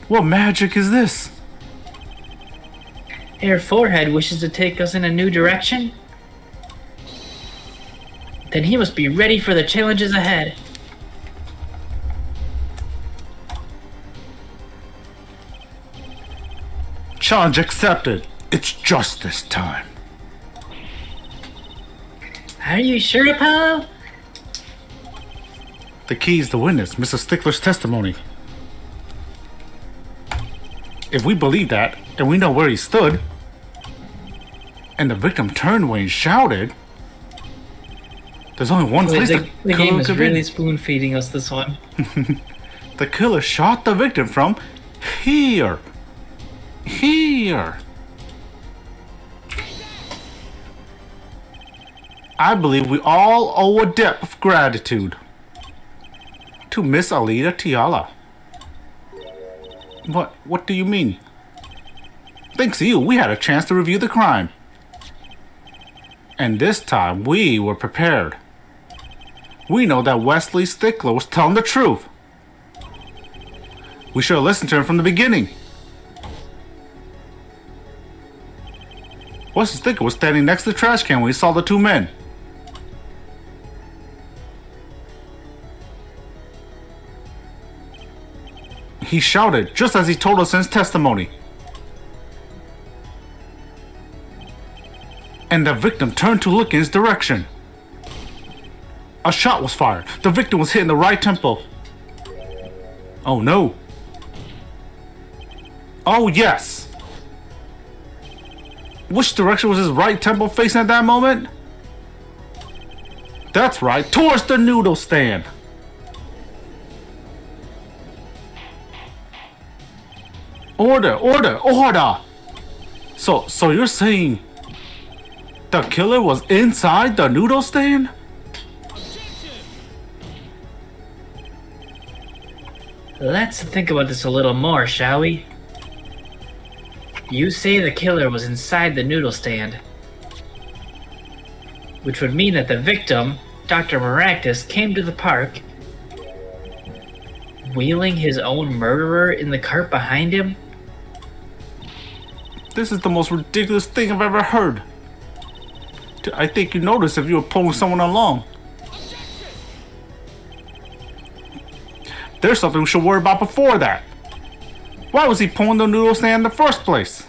What magic is this? Air Forehead wishes to take us in a new direction? Then he must be ready for the challenges ahead. Challenge accepted. It's justice time. Are you sure, Apollo? The key is the witness, Mr. Stickler's testimony. If we believe that, and we know where he stood, and the victim turned when he shouted, there's only one place The the game killer is could really be. spoon feeding us this one. The killer shot the victim from here. Here. I believe we all owe a debt of gratitude to Miss Alida Tiala. What do you mean? Thanks to you, we had a chance to review the crime. And this time, we were prepared. We know that Wesley Stickler was telling the truth. We should have listened to him from the beginning. Wesley Stickler was standing next to the trash can when he saw the two men. He shouted just as he told us in his testimony. and the victim turned to look in his direction. A shot was fired. The victim was hit in the right temple. Oh no. Oh yes. Which direction was his right temple facing at that moment? That's right, towards the noodle stand. Order! So you're saying the killer was inside the noodle stand? Let's think about this a little more, shall we? You say the killer was inside the noodle stand, which would mean that the victim, Dr. Maractus, came to the park, wheeling his own murderer in the cart behind him? This is the most ridiculous thing I've ever heard. I think you noticed if you were pulling someone along. There's something we should worry about before that. Why was he pulling the noodle stand in the first place?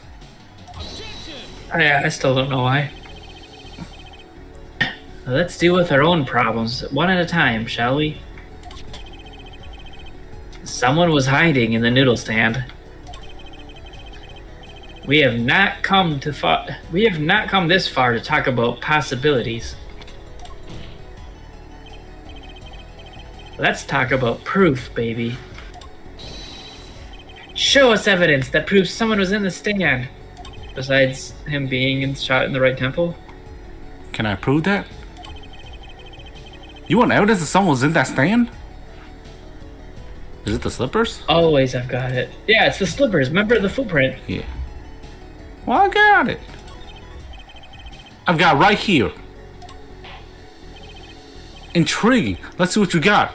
I still don't know why. Let's deal with our own problems one at a time, shall we? Someone was hiding in the noodle stand. We have not come this far to talk about possibilities. Let's talk about proof, baby. Show us evidence that proves someone was in the stand, besides him being shot in the right temple. Can I prove that? You want evidence that someone was in that stand? Is it the slippers? Always, I've got it. Yeah, it's the slippers. Remember the footprint? Yeah. Well, I got it. I've got it right here. Intriguing. Let's see what you got.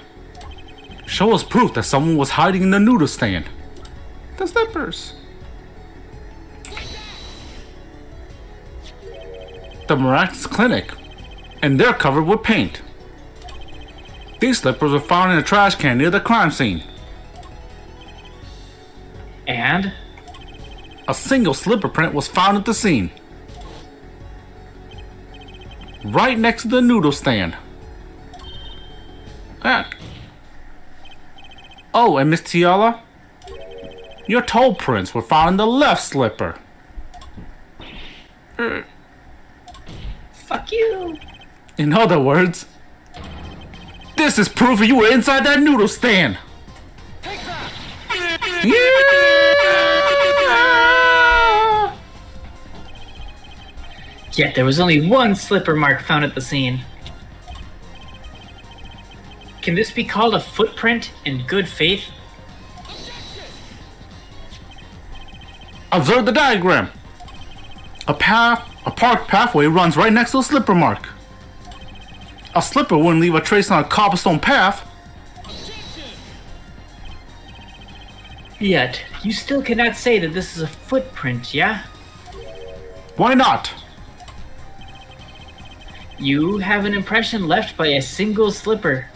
Show us proof that someone was hiding in the noodle stand. The slippers. The Miraculous Clinic. And they're covered with paint. These slippers were found in a trash can near the crime scene. And? A single slipper print was found at the scene. Right next to the noodle stand. Oh, and Miss Tiala? Your toe prints were found in the left slipper. Fuck you. In other words, this is proof you were inside that noodle stand. Yeah! Yet there was only one slipper mark found at the scene. Can this be called a footprint in good faith? Observe the diagram. A park pathway runs right next to a slipper mark. A slipper wouldn't leave a trace on a cobblestone path. Yet, you still cannot say that this is a footprint, yeah? Why not? You have an impression left by a single slipper.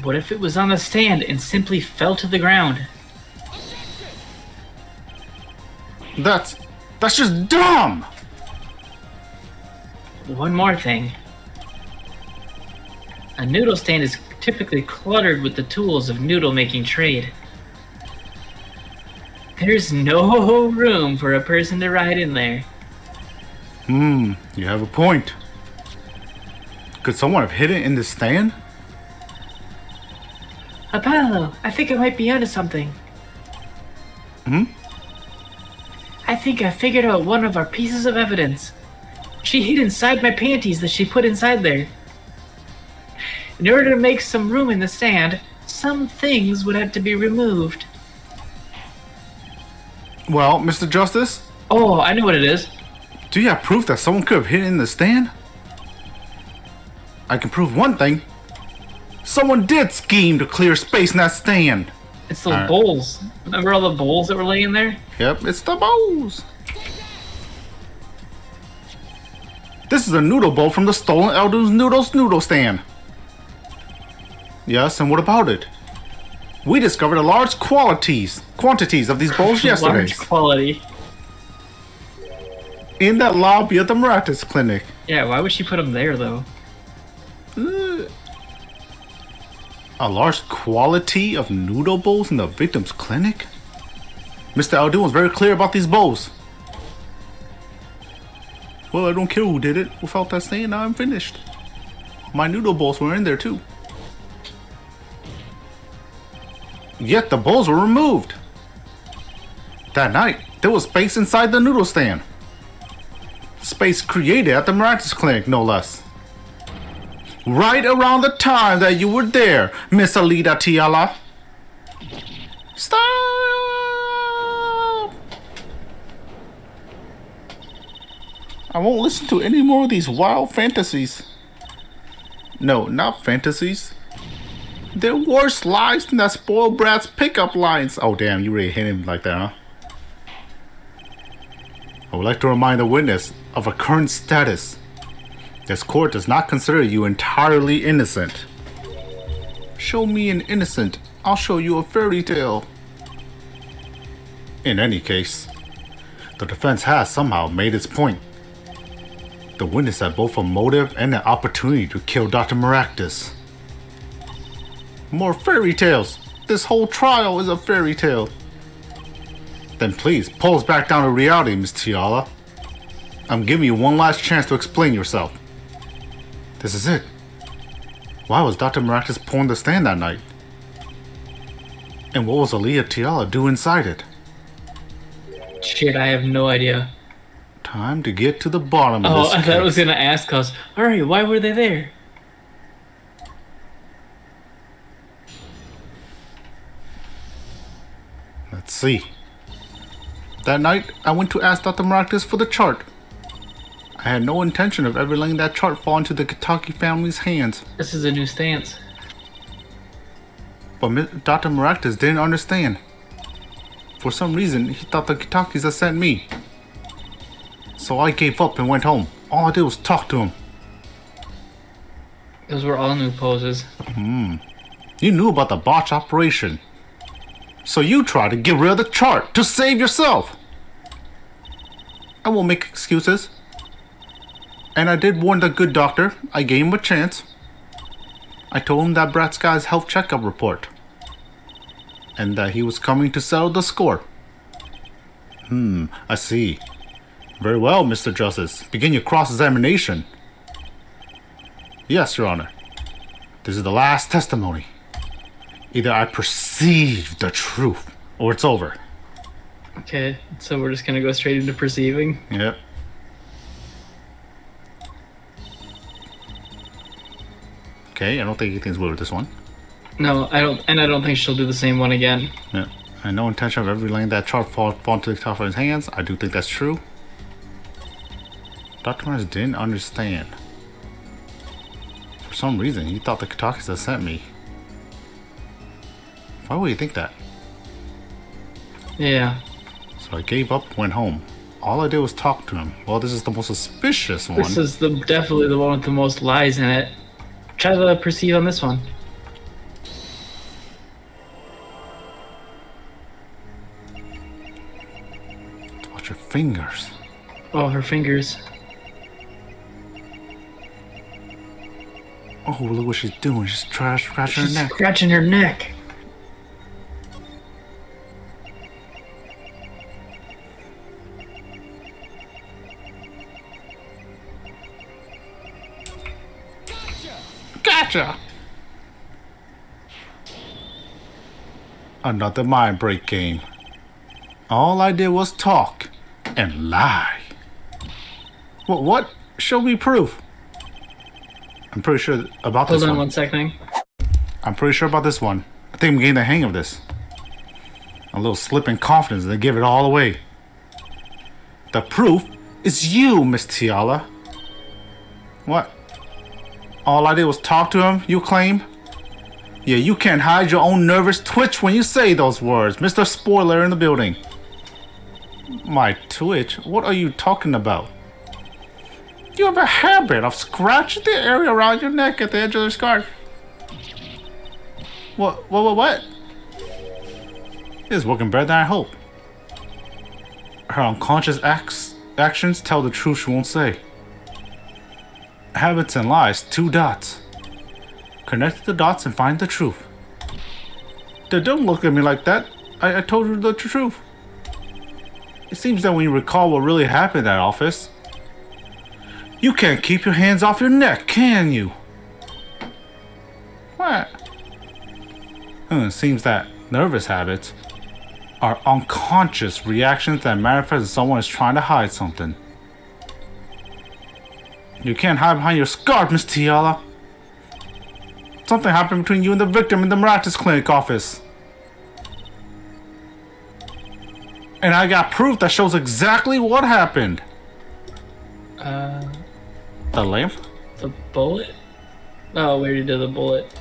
What if it was on the stand and simply fell to the ground? That's just dumb! One more thing. A noodle stand is typically cluttered with the tools of noodle-making trade. There's no room for a person to ride in there. You have a point. Could someone have hidden in the stand? Apollo, I think I might be onto something. I think I figured out one of our pieces of evidence. She hid inside my panties that she put inside there. In order to make some room in the sand, some things would have to be removed. Well, Mr. Justice, Oh, I know what it is. do you have proof that someone could have hidden in the stand? I can prove one thing. Someone did scheme to clear space in that stand. It's those bowls. Remember all the bowls that were laying there? Yep, it's the bowls. This is a noodle bowl from the stolen Elden's noodle stand. Yes, and what about it? We discovered a large quantities of these bowls yesterday. Large quality. In that lobby of the Miraculous Clinic. Yeah, why would she put them there though? A large quality of noodle bowls in the victim's clinic? Mr. Aldun was very clear about these bowls. Well, I don't care who did it. Without that saying, now I'm finished. My noodle bowls were in there too. Yet the bowls were removed. That night, there was space inside the noodle stand. Space created at the Miraculous Clinic, no less. Right around the time that you were there, Miss Alida Tiala. Stop! I won't listen to any more of these wild fantasies. No, not fantasies. They're worse lies than that spoiled brat's pickup lines. Oh damn, you really hit him like that, huh? I would like to remind the witness of a current status. This court does not consider you entirely innocent. Show me an innocent, I'll show you a fairy tale. In any case, the defense has somehow made its point. The witness had both a motive and an opportunity to kill Dr. Maractus. More fairy tales! This whole trial is a fairy tale. Then please, pull us back down to reality, Miss Tiala. I'm giving you one last chance to explain yourself. This is it. Why was Dr. Maractus pulling the stand that night? And what was Aliyah Tiala do inside it? Shit, I have no idea. Time to get to the bottom of this I thought I was case. gonna ask us. Alright, why were they there? Let's see. That night, I went to ask Dr. Maractus for the chart. I had no intention of ever letting that chart fall into the Kitaki family's hands. This is a new stance. But Dr. Maractus didn't understand. For some reason, he thought the Kitakis had sent me. So I gave up and went home. All I did was talk to him. Those were all new poses. You knew about the botch operation. So you tried to get rid of the chart to save yourself. I won't make excuses. And I did warn the good doctor. I gave him a chance. I told him that Brat's guy's health checkup report. And that he was coming to settle the score. I see. Very well, Mr. Justice. Begin your cross-examination. Yes, Your Honor. This is the last testimony. Either I perceive the truth, or it's over. Okay, so we're just gonna go straight into perceiving. Yep. Okay, I don't think anything's weird with this one. No, I don't think she'll do the same one again. Yeah. I had no intention of ever letting that chart fall into the top of his hands. I do think that's true. Dr. Martin didn't understand. For some reason, he thought the Kitakis had sent me. Why would you think that? Yeah. So I gave up, went home. All I did was talk to him. Well, this is the most suspicious one. This is definitely the one with the most lies in it. Try to perceive on this one. Watch your fingers. Oh, her fingers. Oh, look what she's doing. She's scratching her She's neck. scratching her neck. Gotcha! Another mind break game. All I did was talk and lie. What? Show me proof. I'm pretty sure about this Hold on one. 1 second. I'm pretty sure about this one. I think I'm getting the hang of this. A little slip in confidence and they give it all away. The proof is you, Miss Tiala. What? All I did was talk to him, you claim? Yeah, you can't hide your own nervous twitch when you say those words, Mr. Spoiler in the building. My twitch? What are you talking about? You have a habit of scratching the area around your neck at the edge of the scarf. What? It's working better than I hoped. Her unconscious acts actions tell the truth she won't say. Habits and lies, 2 dots. Connect the dots and find the truth. Don't look at me like that. I told you the truth. It seems that when you recall what really happened at office, you can't keep your hands off your neck, can you? What? It seems that nervous habits are unconscious reactions that manifest when someone is trying to hide something. You can't hide behind your scarf, Miss Tiala. Something happened between you and the victim in the miraculous clinic office. And I got proof that shows exactly what happened. The lamp? The bullet? Oh, we already did the bullet.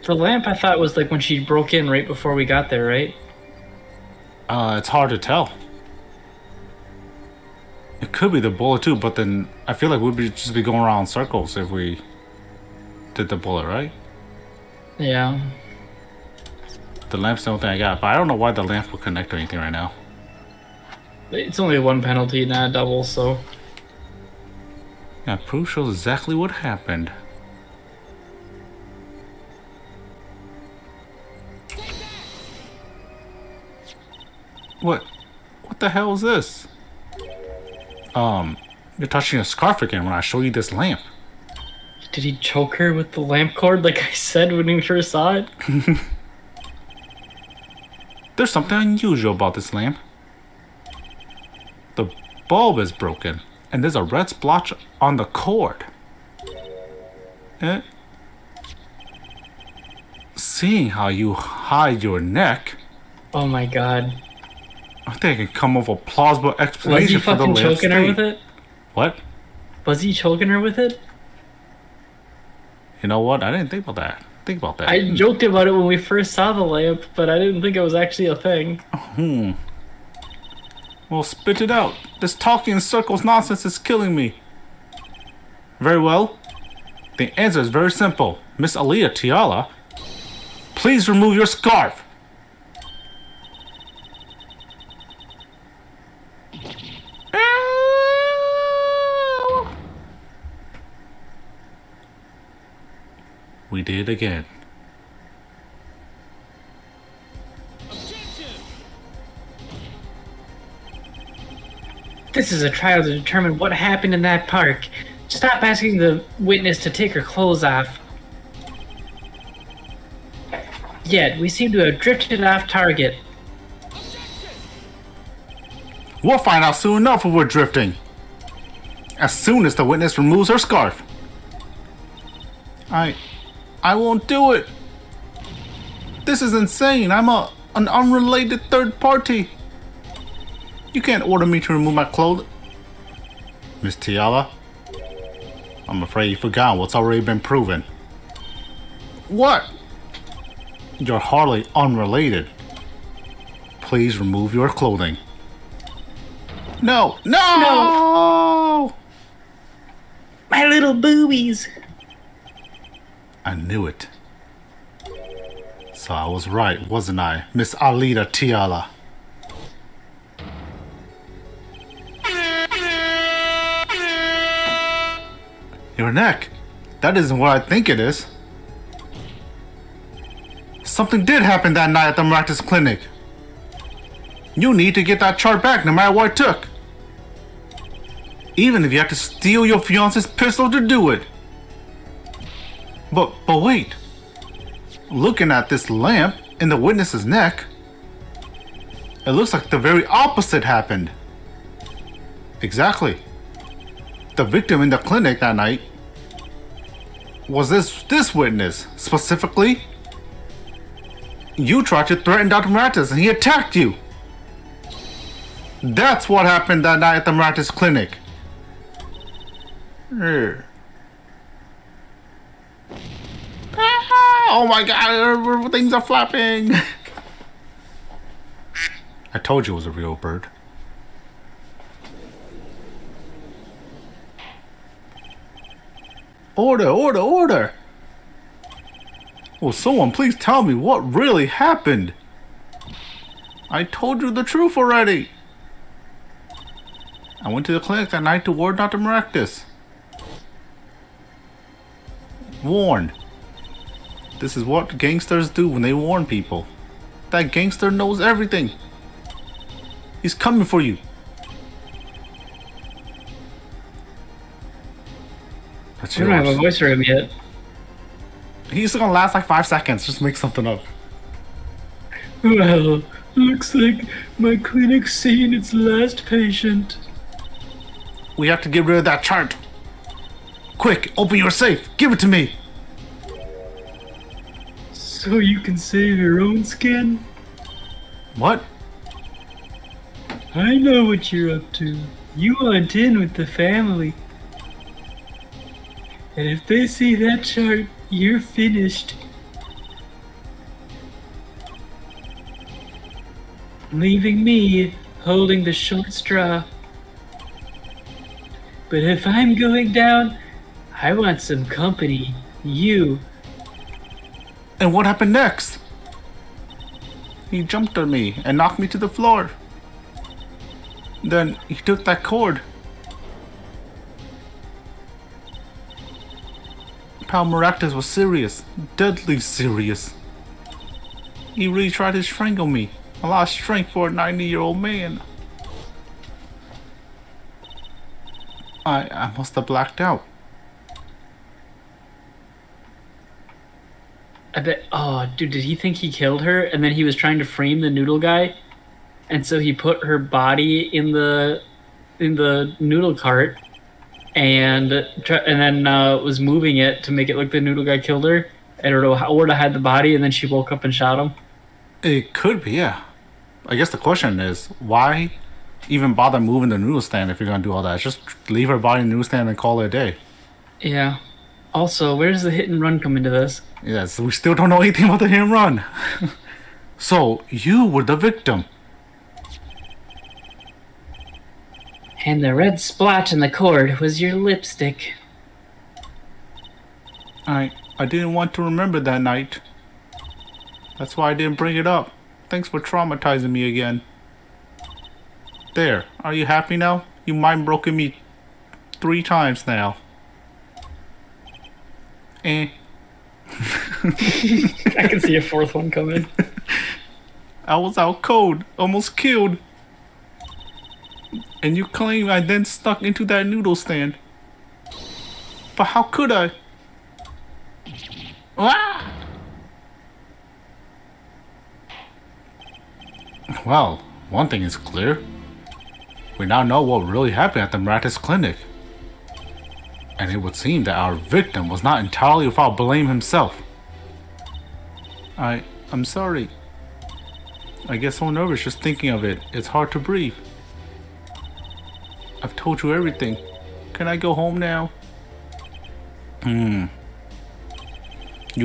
The lamp I thought was like when she broke in right before we got there, right? It's hard to tell. It could be the bullet too, but then I feel like we'd just be going around in circles if we did the bullet, right? Yeah. The lamp's the only thing I got, but I don't know why the lamp would connect or anything right now. It's only 1 penalty, not a double, so... Yeah, proof shows exactly what happened. What the hell is this? You're touching a scarf again when I show you this lamp. Did he choke her with the lamp cord like I said when we first saw it? There's something unusual about this lamp. The bulb is broken, and there's a red splotch on the cord. Seeing how you hide your neck, Oh my god. I think I can come up with a plausible Was he explanation for the fucking lamp's choking her state. with it? What? Was he choking her with it? You know what? I didn't think about that. Think about that. I joked about it when we first saw the lamp, but I didn't think it was actually a thing. Well, spit it out. This talking in circles nonsense is killing me. Very well. The answer is very simple. Miss Aaliyah Tiala, please remove your scarf. We did it again. This is a trial to determine what happened in that park. Stop asking the witness to take her clothes off. Yet, we seem to have drifted off target. We'll find out soon enough if we're drifting. As soon as the witness removes her scarf. I won't do it. This is insane. I'm an unrelated third party. You can't order me to remove my clothes. Miss Tiala, I'm afraid you forgot what's already been proven. What? You're hardly unrelated. Please remove your clothing. No! No! My little boobies! I knew it. So I was right, wasn't I, Miss Alida Tiala? Your neck? That isn't what I think it is. Something did happen that night at the miraculous clinic. You need to get that chart back no matter what it took. Even if you have to steal your fiance's pistol to do it. But wait. Looking at this lamp in the witness's neck, it looks like the very opposite happened. Exactly. The victim in the clinic that night was this witness. Specifically, you tried to threaten Dr. Miratus and he attacked you. That's what happened that night at the Miratus clinic. Oh my god, things are flapping. I told you it was a real bird. Order, order, order! Will someone please tell me what really happened? I told you the truth already. I went to the clinic that night to warn Dr. Maractus. Warned. This is what gangsters do when they warn people. That gangster knows everything. He's coming for you. That's I don't have a yours. voice for him yet. He's gonna last like 5 seconds. Just make something up. Well, looks like my clinic's seeing its last patient. We have to get rid of that chart. Quick, open your safe. Give it to me. So you can save your own skin? What? I know what you're up to. You want in with the family. And if they see that chart, you're finished. Leaving me holding the short straw. But if I'm going down, I want some company. You. And what happened next? He jumped on me and knocked me to the floor. Then he took that cord. Pal Maractus was serious, deadly serious. He really tried to strangle me. A lot of strength for a 90-year-old man. I must have blacked out. I bet. Oh, dude, did he think he killed her? And then he was trying to frame the noodle guy, and so he put her body in the noodle cart, and then was moving it to make it look the noodle guy killed her. I don't know where to hide the body, and then she woke up and shot him. It could be, yeah. I guess the question is, why even bother moving the noodle stand if you're gonna do all that? Just leave her body in the noodle stand and call it a day. Yeah. Also, where does the hit and run come into this? Yes, we still don't know anything about the hit and run. So, you were the victim. And the red splotch in the cord was your lipstick. I didn't want to remember that night. That's why I didn't bring it up. Thanks for traumatizing me again. There, are you happy now? You mind broken me 3 times now. Eh. I can see a fourth one coming. I was out cold, almost killed. And you claim I then stuck into that noodle stand. But how could I? Ah! Well, one thing is clear. We now know what really happened at the Maractus clinic. And it would seem that our victim was not entirely without blame himself. I'm sorry. I get so nervous just thinking of it. It's hard to breathe. I've told you everything. Can I go home now? You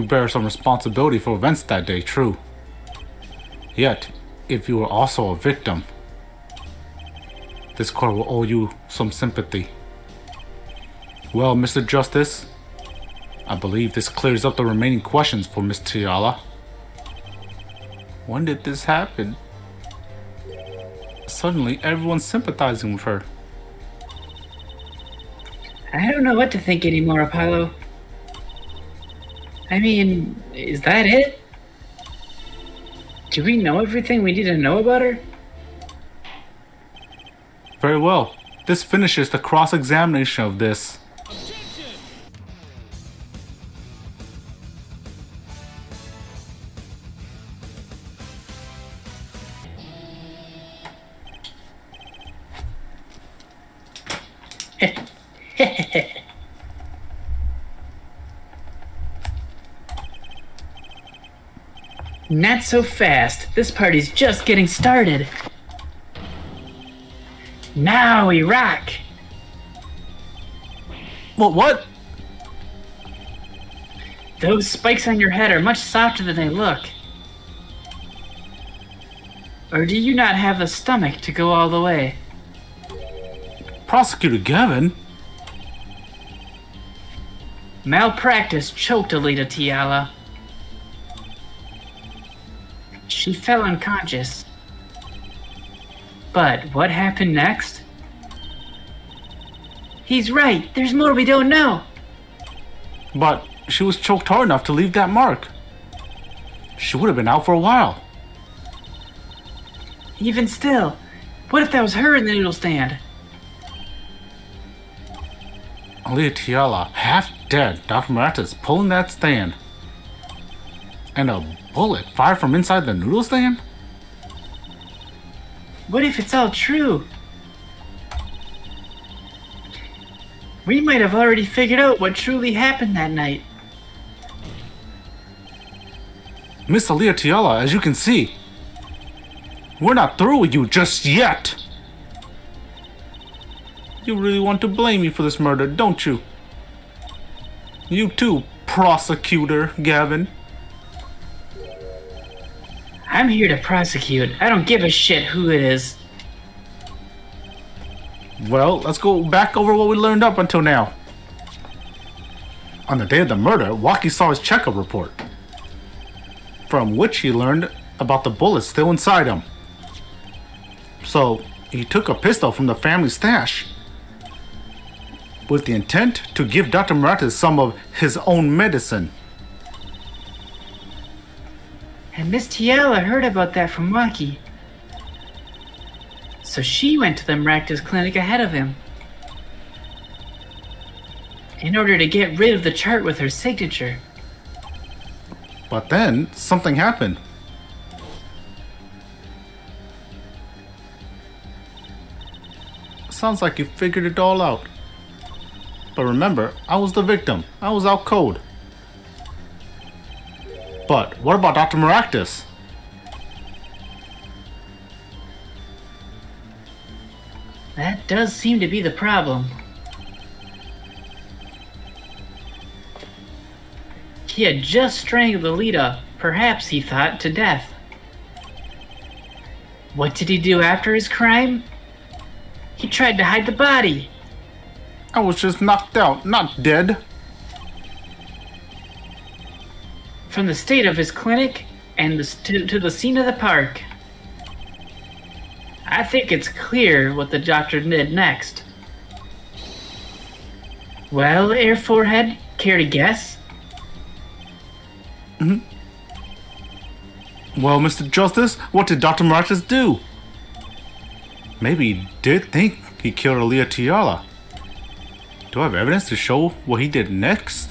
bear some responsibility for events that day, true. Yet, if you were also a victim, this court will owe you some sympathy. Well, Mr. Justice, I believe this clears up the remaining questions for Miss Tiala. When did this happen? Suddenly, everyone's sympathizing with her. I don't know what to think anymore, Apollo. I mean, is that it? Do we know everything we need to know about her? Very well. This finishes the cross-examination of this. Not so fast. This party's just getting started. Now we rock. What? Those spikes on your head are much softer than they look. Or do you not have the stomach to go all the way? Prosecutor Gavin? Malpractice choked Alita Tiala. She fell unconscious. But what happened next? He's right. There's more we don't know. But she was choked hard enough to leave that mark. She would have been out for a while. Even still, what if that was her in the noodle stand? Leah Tiala, half dead, Dr. Maratas pulling that stand. And a bullet fired from inside the noodle stand? What if it's all true? We might have already figured out what truly happened that night. Miss Leah Tiala, as you can see, we're not through with you just yet. You really want to blame me for this murder, don't you? You too, prosecutor Gavin. I'm here to prosecute. I don't give a shit who it is. Well, let's go back over what we learned up until now. On the day of the murder, Waki saw his checkup report, from which he learned about the bullets still inside him. So, he took a pistol from the family stash with the intent to give Dr. Maratas some of his own medicine. And Miss Tiala heard about that from Waki. So she went to the Maractus clinic ahead of him in order to get rid of the chart with her signature. But then, something happened. Sounds like you figured it all out. But remember, I was the victim. I was out cold. But what about Dr. Maractus? That does seem to be the problem. He had just strangled Alita, perhaps he thought, to death. What did he do after his crime? He tried to hide the body. I was just knocked out, not dead. From the state of his clinic and to the scene of the park. I think it's clear what the doctor did next. Well, Air Forehead, care to guess? Well, Mr. Justice, what did Dr. Maratas do? Maybe he did think he killed Aaliyah Tiala. Do I have evidence to show what he did next?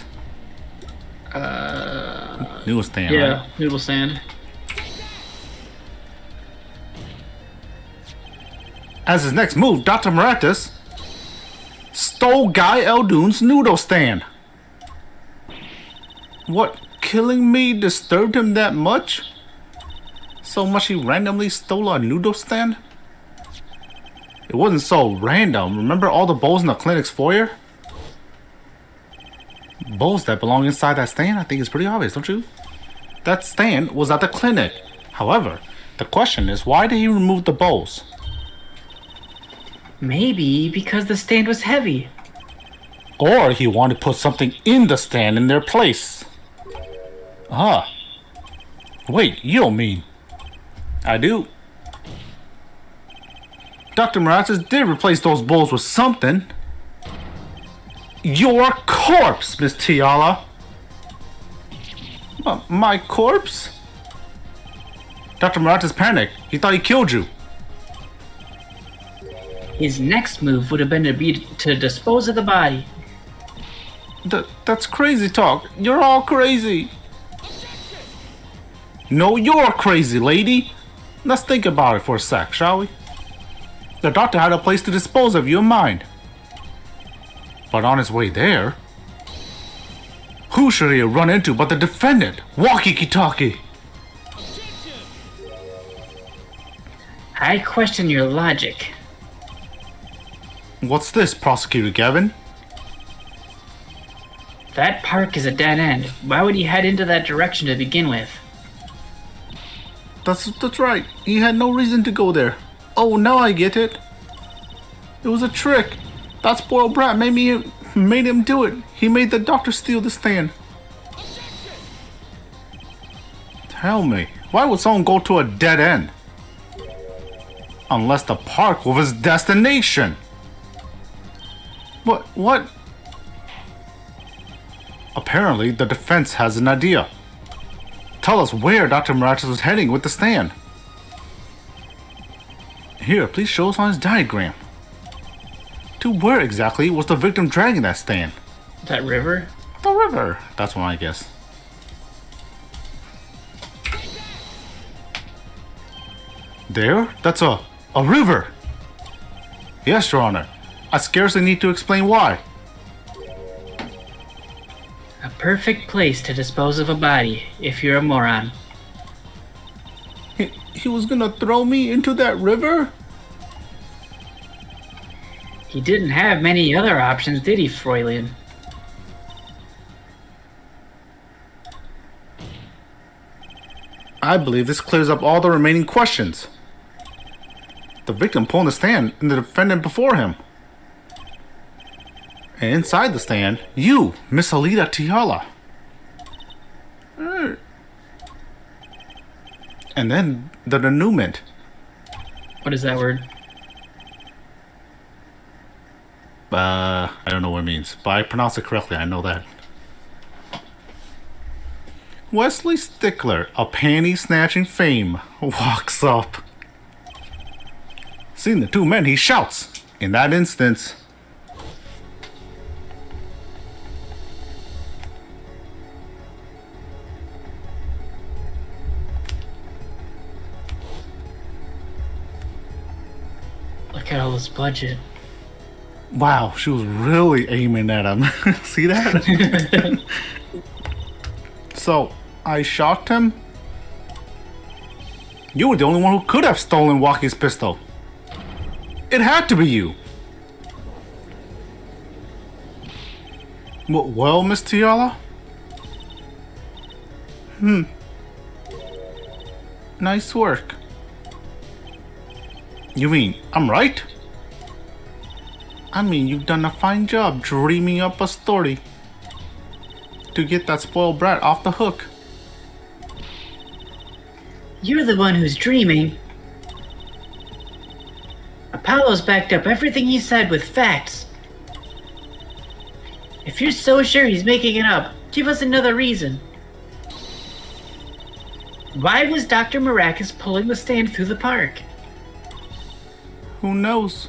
Noodle stand, Yeah, right? noodle stand. As his next move, Dr. Maratas stole Guy Eldoon's noodle stand. What, killing me disturbed him that much? So much he randomly stole a noodle stand? It wasn't so random. Remember all the bowls in the clinic's foyer? Bowls that belong inside that stand? I think it's pretty obvious, don't you? That stand was at the clinic. However, the question is, why did he remove the bowls? Maybe because the stand was heavy. Or he wanted to put something in the stand in their place. Ah. Wait, you don't mean... I do. Dr. Maratas did replace those bowls with something. Your corpse, Miss Tiala. My corpse? Dr. Maratas panicked. He thought he killed you. His next move would have been to dispose of the body. That's crazy talk. You're all crazy. No, you're crazy, lady. Let's think about it for a sec, shall we? The doctor had a place to dispose of you in mind. But on his way there, who should he have run into but the defendant, Walkie-Talkie? I question your logic. What's this, Prosecutor Gavin? That park is a dead end. Why would he head into that direction to begin with? That's right. He had no reason to go there. Oh, now I get it. It was a trick. That spoiled brat made him do it. He made the doctor steal the stand. Tell me, why would someone go to a dead end? Unless the park was his destination. What? Apparently, the defense has an idea. Tell us where Dr. Miraculous was heading with the stand. Here, please show us on his diagram. To where exactly was the victim dragging that stand? That river? The river. That's my guess. There? That's a river. Yes, Your Honor. I scarcely need to explain why. A perfect place to dispose of a body, if you're a moron. He was gonna throw me into that river? He didn't have many other options, did he, Fräulein? I believe this clears up all the remaining questions. The victim pulling the stand and the defendant before him. And inside the stand, you, Miss Alida Tiala. And then the denouement. What is that word? I don't know what it means, but I pronounced it correctly, I know that. Wesley Stickler, a panty-snatching fame, walks up. Seeing the two men, he shouts. In that instance... Look at all this budget. Wow, she was really aiming at him. See that? So, I shocked him? You were the only one who could have stolen Walkie's pistol. It had to be you. Well, Miss Tiala? Nice work. You mean, I'm right? I mean, you've done a fine job dreaming up a story to get that spoiled brat off the hook. You're the one who's dreaming. Apollo's backed up everything he said with facts. If you're so sure he's making it up, give us another reason. Why was Dr. Maracas pulling the stand through the park? Who knows?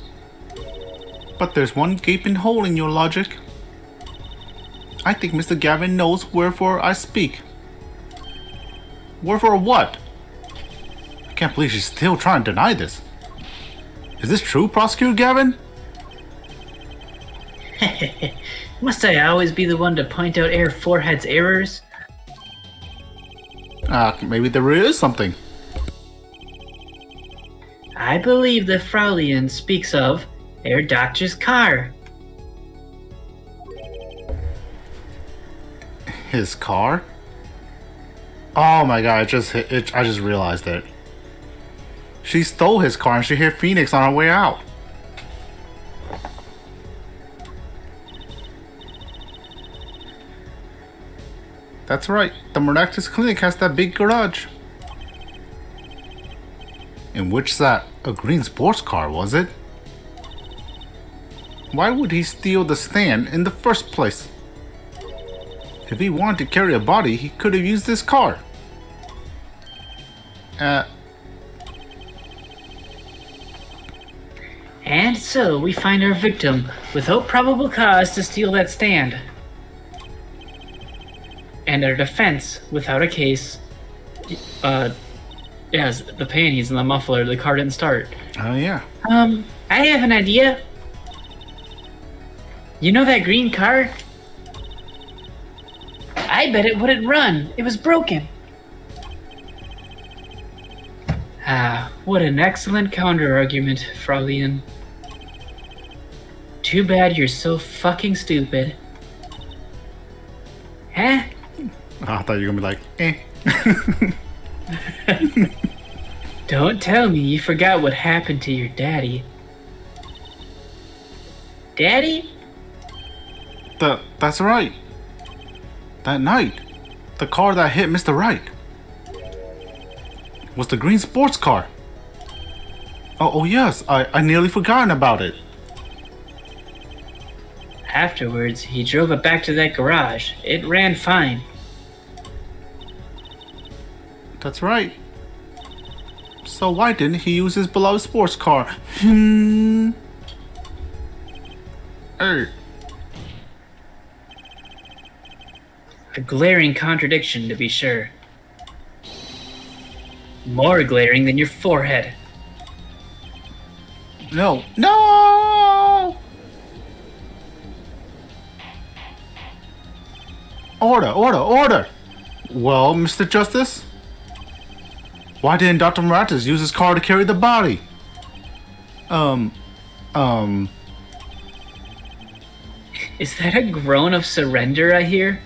But there's one gaping hole in your logic. I think Mr. Gavin knows wherefore I speak. Wherefore what? I can't believe she's still trying to deny this. Is this true, Prosecutor Gavin? Must I always be the one to point out Air Forehead's errors? Maybe there really is something. I believe that Fraulein speaks of Herr Doctor's car. His car? Oh my god, I just realized it. She stole his car and she hit Phoenix on her way out. That's right, the Miraculous Clinic has that big garage. In which that a green sports car, was it? Why would he steal the stand in the first place? If he wanted to carry a body, he could have used this car. And so we find our victim without probable cause to steal that stand. And our defense without a case. Yes, the panties and the muffler, the car didn't start. Oh yeah. I have an idea. You know that green car? I bet it wouldn't run. It was broken. Ah, what an excellent counter-argument, Fraulein. Too bad you're so fucking stupid. Huh? I thought you were gonna be like, Don't tell me you forgot what happened to your daddy. Daddy? That's right. That night, the car that hit Mr. Wright was the green sports car. Oh yes, I nearly forgotten about it. Afterwards, he drove it back to that garage. It ran fine. That's right. So why didn't he use his beloved sports car? Hey, A glaring contradiction, to be sure. More glaring than your forehead. no. No! Order, order, order! Well, Mr. Justice? Why didn't Dr. Maratas use his car to carry the body? Is that a groan of surrender I hear?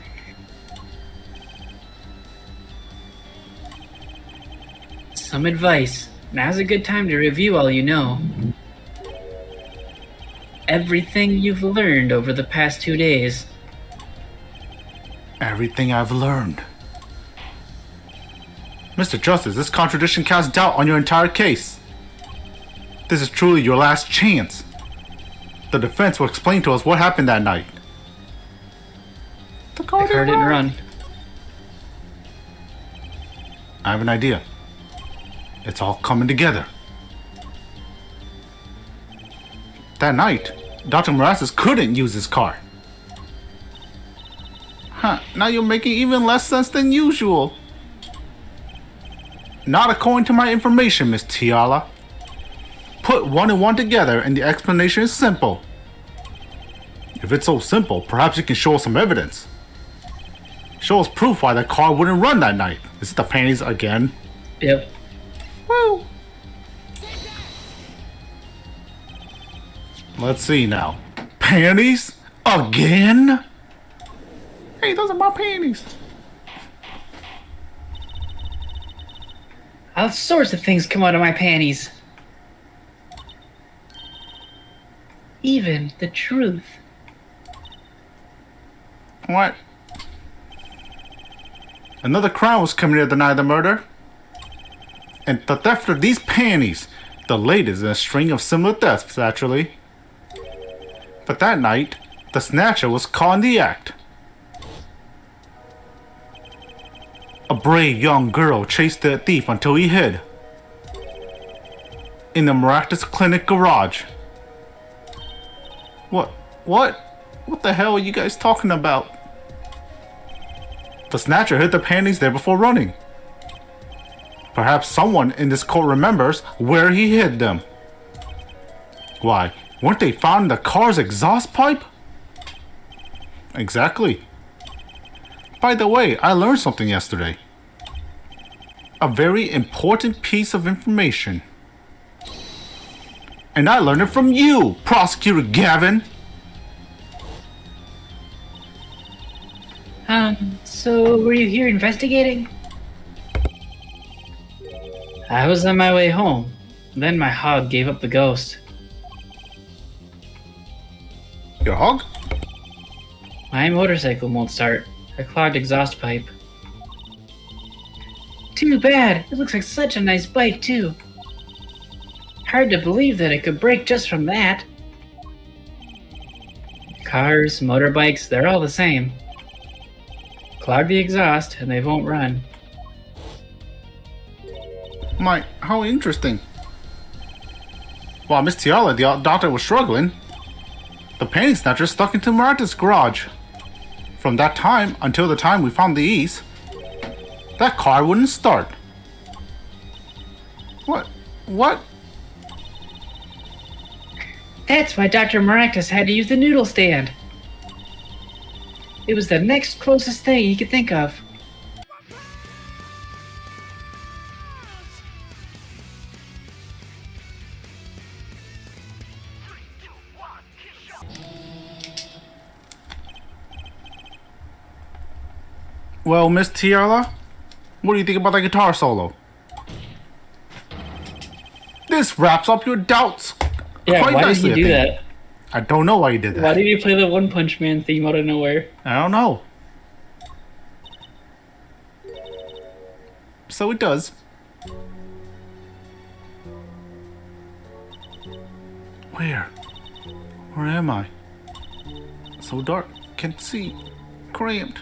Some advice. Now's a good time to review all you know. Everything you've learned over the past 2 days. Everything I've learned. Mr. Justice, this contradiction casts doubt on your entire case. This is truly your last chance. The defense will explain to us what happened that night. The car The car didn't run. I have an idea. It's all coming together. That night, Dr. Maratas couldn't use his car. Huh, now you're making even less sense than usual. Not according to my information, Miss Tiala. Put one and one together and the explanation is simple. If it's so simple, perhaps you can show us some evidence. Show us proof why the car wouldn't run that night. Is it the panties again? Yep. Woo! Let's see now. Panties? Again? Hey, those are my panties. All sorts of things come out of my panties. Even the truth. What? Another crime was committed the night of the murder. And the theft of these panties, the latest in a string of similar thefts, actually. But that night, the snatcher was caught in the act. A brave young girl chased the thief until he hid in the Miraculous Clinic garage. What the hell are you guys talking about? The snatcher hid the panties there before running. Perhaps someone in this court remembers where he hid them. Why, weren't they found in the car's exhaust pipe? Exactly. By the way, I learned something yesterday. A very important piece of information. And I learned it from you, Prosecutor Gavin. So were you here investigating? I was on my way home. Then my hog gave up the ghost. Your hog? My motorcycle won't start. A clogged exhaust pipe. Too bad. It looks like such a nice bike, too. Hard to believe that it could break just from that. Cars, motorbikes, they're all the same. Clog the exhaust and they won't run. My, how interesting. While Miss Tiala, the doctor, was struggling, the panty snatcher stuck into Martha's garage. From that time until the time we found the ease, that car wouldn't start. What? That's why Dr. Maractus had to use the noodle stand. It was the next closest thing he could think of. Well, Miss Tiala, what do you think about that guitar solo? This wraps up your doubts. Yeah, quite why did nicely, he I do think. that? I don't know why you did that. Why did he play the One Punch Man theme out of nowhere? I don't know. So it does. Where am I? So dark, can't see. Cramped.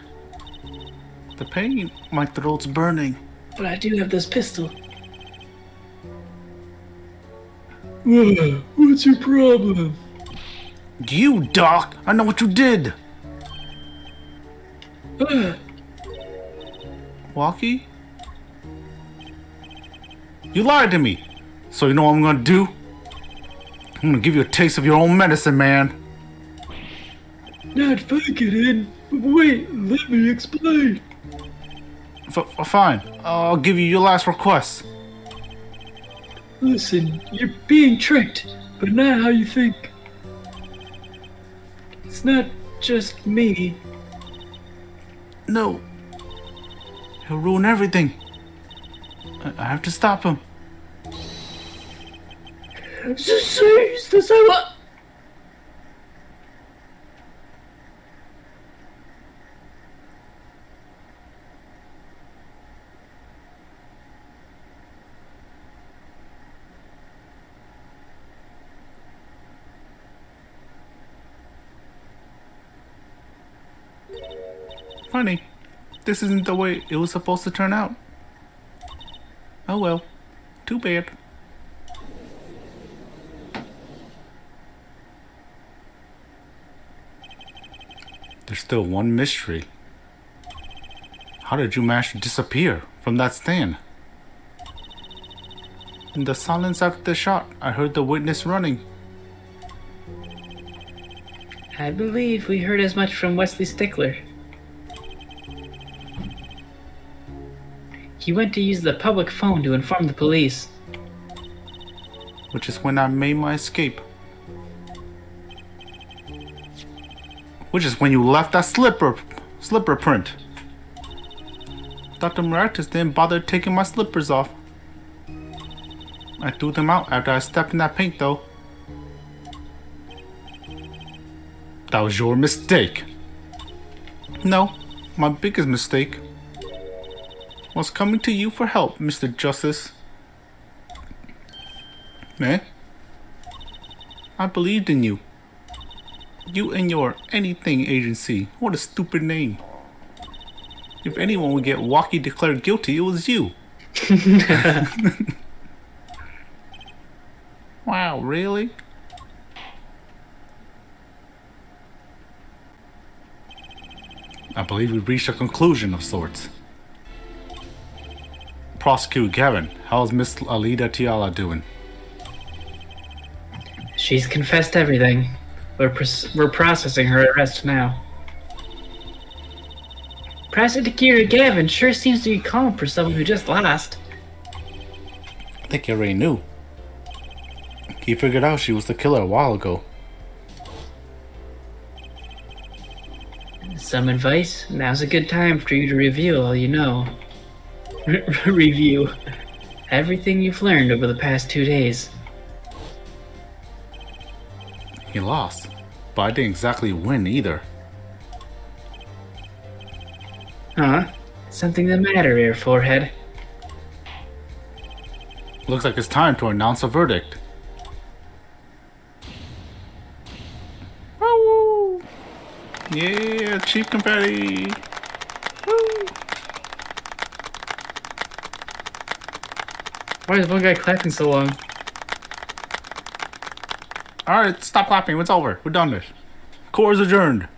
The pain, my throat's burning. But I do have this pistol. What's your problem? You, Doc! I know what you did! Walkie? You lied to me! So you know what I'm gonna do? I'm gonna give you a taste of your own medicine, man. Not Vicodin. Wait, let me explain. Fine. I'll give you your last request. Listen, you're being tricked, but not how you think. It's not just me. No. He'll ruin everything. I have to stop him. What? Funny. This isn't the way it was supposed to turn out. Oh well. Too bad. There's still one mystery. How did you manage to disappear from that stand? In the silence after the shot, I heard the witness running. I believe we heard as much from Wesley Stickler. He went to use the public phone to inform the police. Which is when I made my escape. Which is when you left that slipper print. Dr. Miraculous didn't bother taking my slippers off. I threw them out after I stepped in that paint though. That was your mistake. No, my biggest mistake was coming to you for help, Mr. Justice. Eh? I believed in you. You and your anything agency. What a stupid name. If anyone would get Walkie declared guilty, it was you. Wow, really? I believe we reached a conclusion of sorts. Prosecutor Gavin, how's Miss Alida Tiala doing? She's confessed everything. We're processing her arrest now. Prosecutor Gavin sure seems to be calm for someone who just lost. I think he already knew. He figured out she was the killer a while ago. Some advice? Now's a good time for you to review all you know. Review everything you've learned over the past 2 days. He lost, but I didn't exactly win either. Huh? Something the matter here, forehead? Looks like it's time to announce a verdict. Woo! Yeah, cheap confetti! Woo! Why is one guy clapping so long? Alright, stop clapping, it's over. We're done with it. Court is adjourned.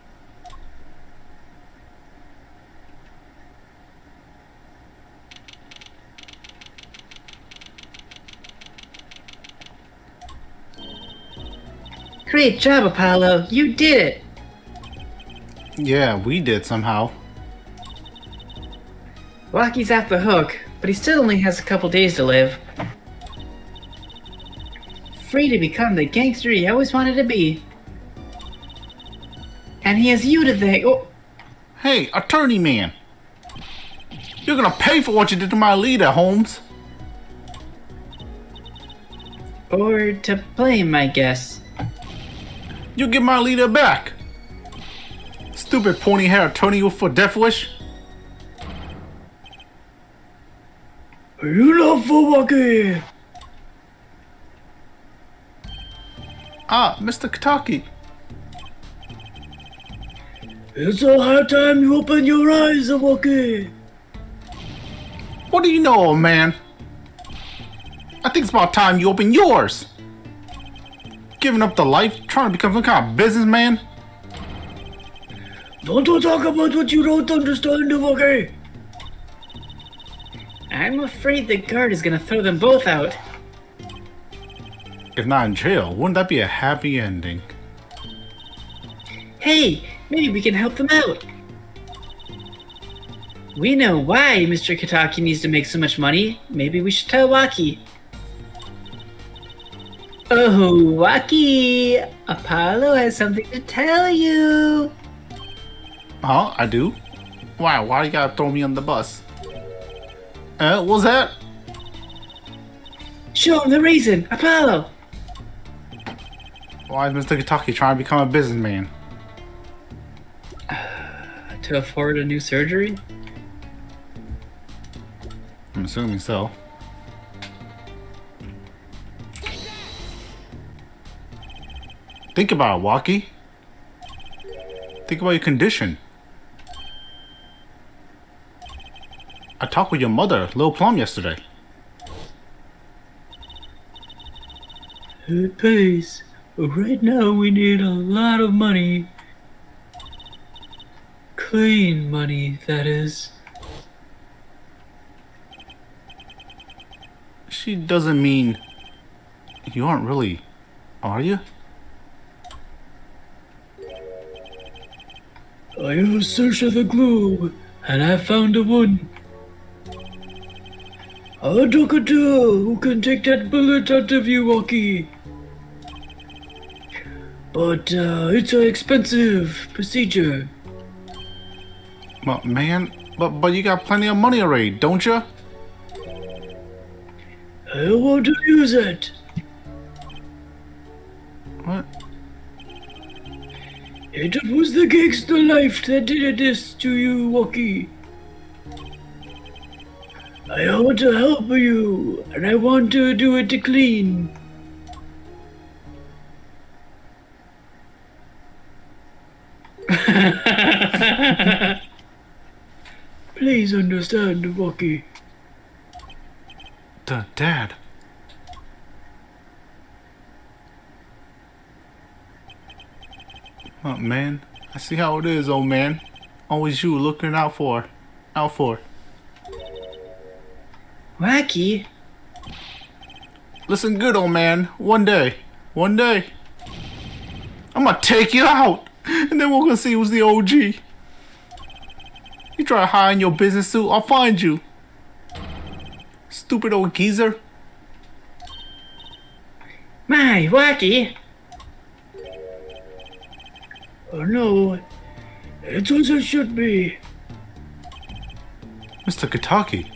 Great job, Apollo. You did it. Yeah, we did somehow. Rocky's off the hook, but he still only has a couple days to live. Free to become the gangster he always wanted to be. And he has you to thank. Oh, Hey, attorney man! You're gonna pay for what you did to my leader, Holmes! or to blame, I guess. You get my leader back! Stupid pointy hair attorney for death wish! You love for walking. Ah, Mr. Kataki. It's a high time you open your eyes, Wookie. What do you know, old man? I think it's about time you open yours. Giving up the life, trying to become some kind of businessman. Don't talk about what you don't understand, Wookie. I'm afraid the guard is gonna throw them both out. If not in jail, wouldn't that be a happy ending? Hey, maybe we can help them out. We know why Mr. Kitaki needs to make so much money. Maybe we should tell Waki. Oh, Waki! Apollo has something to tell you. Huh? I do? Wow, why you gotta throw me on the bus? What's that? Show him the reason, Apollo. Why is Mr. Kitaki trying to become a businessman? To afford a new surgery? I'm assuming so. Think about it, Waki. Think about your condition. I talked with your mother, Lil Plum, yesterday. It pays. But right now we need a lot of money. Clean money, that is. She doesn't mean you aren't really, are you? I have searched the globe, and I found the one. A doctor who can take that bullet out of you, Waki. But it's an expensive procedure. But man, but you got plenty of money already, don't you? I want to use it. What? It was the gangster life that did this to you, Waki. I want to help you, and I want to do it clean. Please understand, Waki. Dad. Oh, man, I see how it is, old man. Always you looking out for. Waki? Listen good, old man. One day, I'm gonna take you out, and then we're gonna see who's the OG. You try to hide in your business suit, I'll find you. Stupid old geezer. My, Waki! Oh no, it's as it should be. Mr. Kitaki,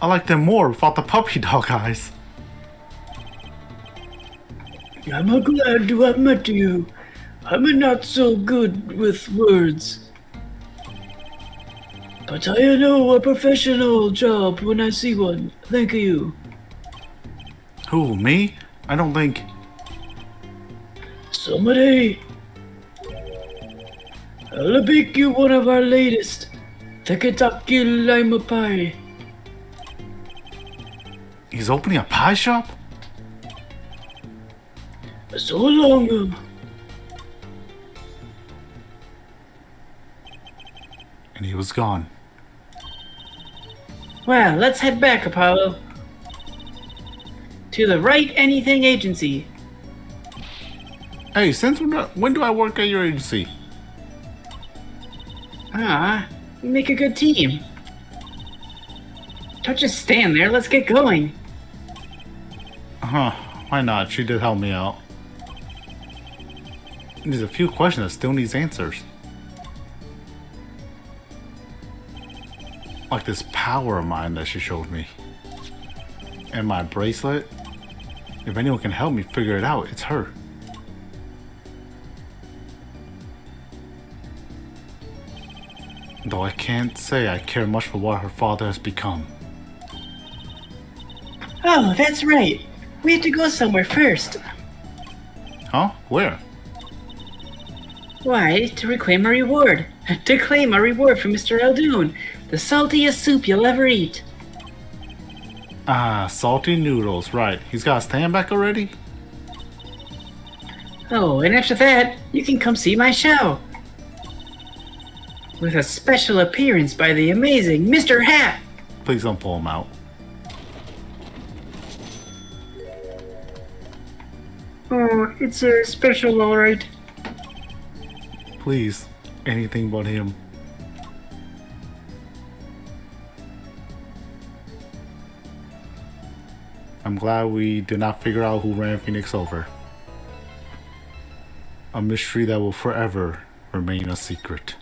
I like them more without the puppy dog eyes. I'm glad to have met you. I'm not so good with words. But I know a professional job when I see one. Thank you. Who, me? I don't think... Somebody. I'll bake you one of our latest. The Kentucky Lima Pie. He's opening a pie shop? So long. And he was gone. Well, let's head back, Apollo. To the Right Anything Agency. Hey, since when do I work at your agency? We make a good team. Don't just stand there, let's get going. Why not? She did help me out. There's a few questions that still needs answers. Like this power of mine that she showed me. And my bracelet. If anyone can help me figure it out, it's her. Though I can't say I care much for what her father has become. Oh, that's right. We have to go somewhere first. Huh? Where? Why, to reclaim a reward. To claim a reward from Mr. Eldoon, the saltiest soup you'll ever eat. Ah, salty noodles, right. He's got a stand back already? Oh, and after that, you can come see my show. With a special appearance by the amazing Mr. Hat. Please don't pull him out. Oh, it's a special, alright. Please. Anything but him. I'm glad we did not figure out who ran Phoenix over. A mystery that will forever remain a secret.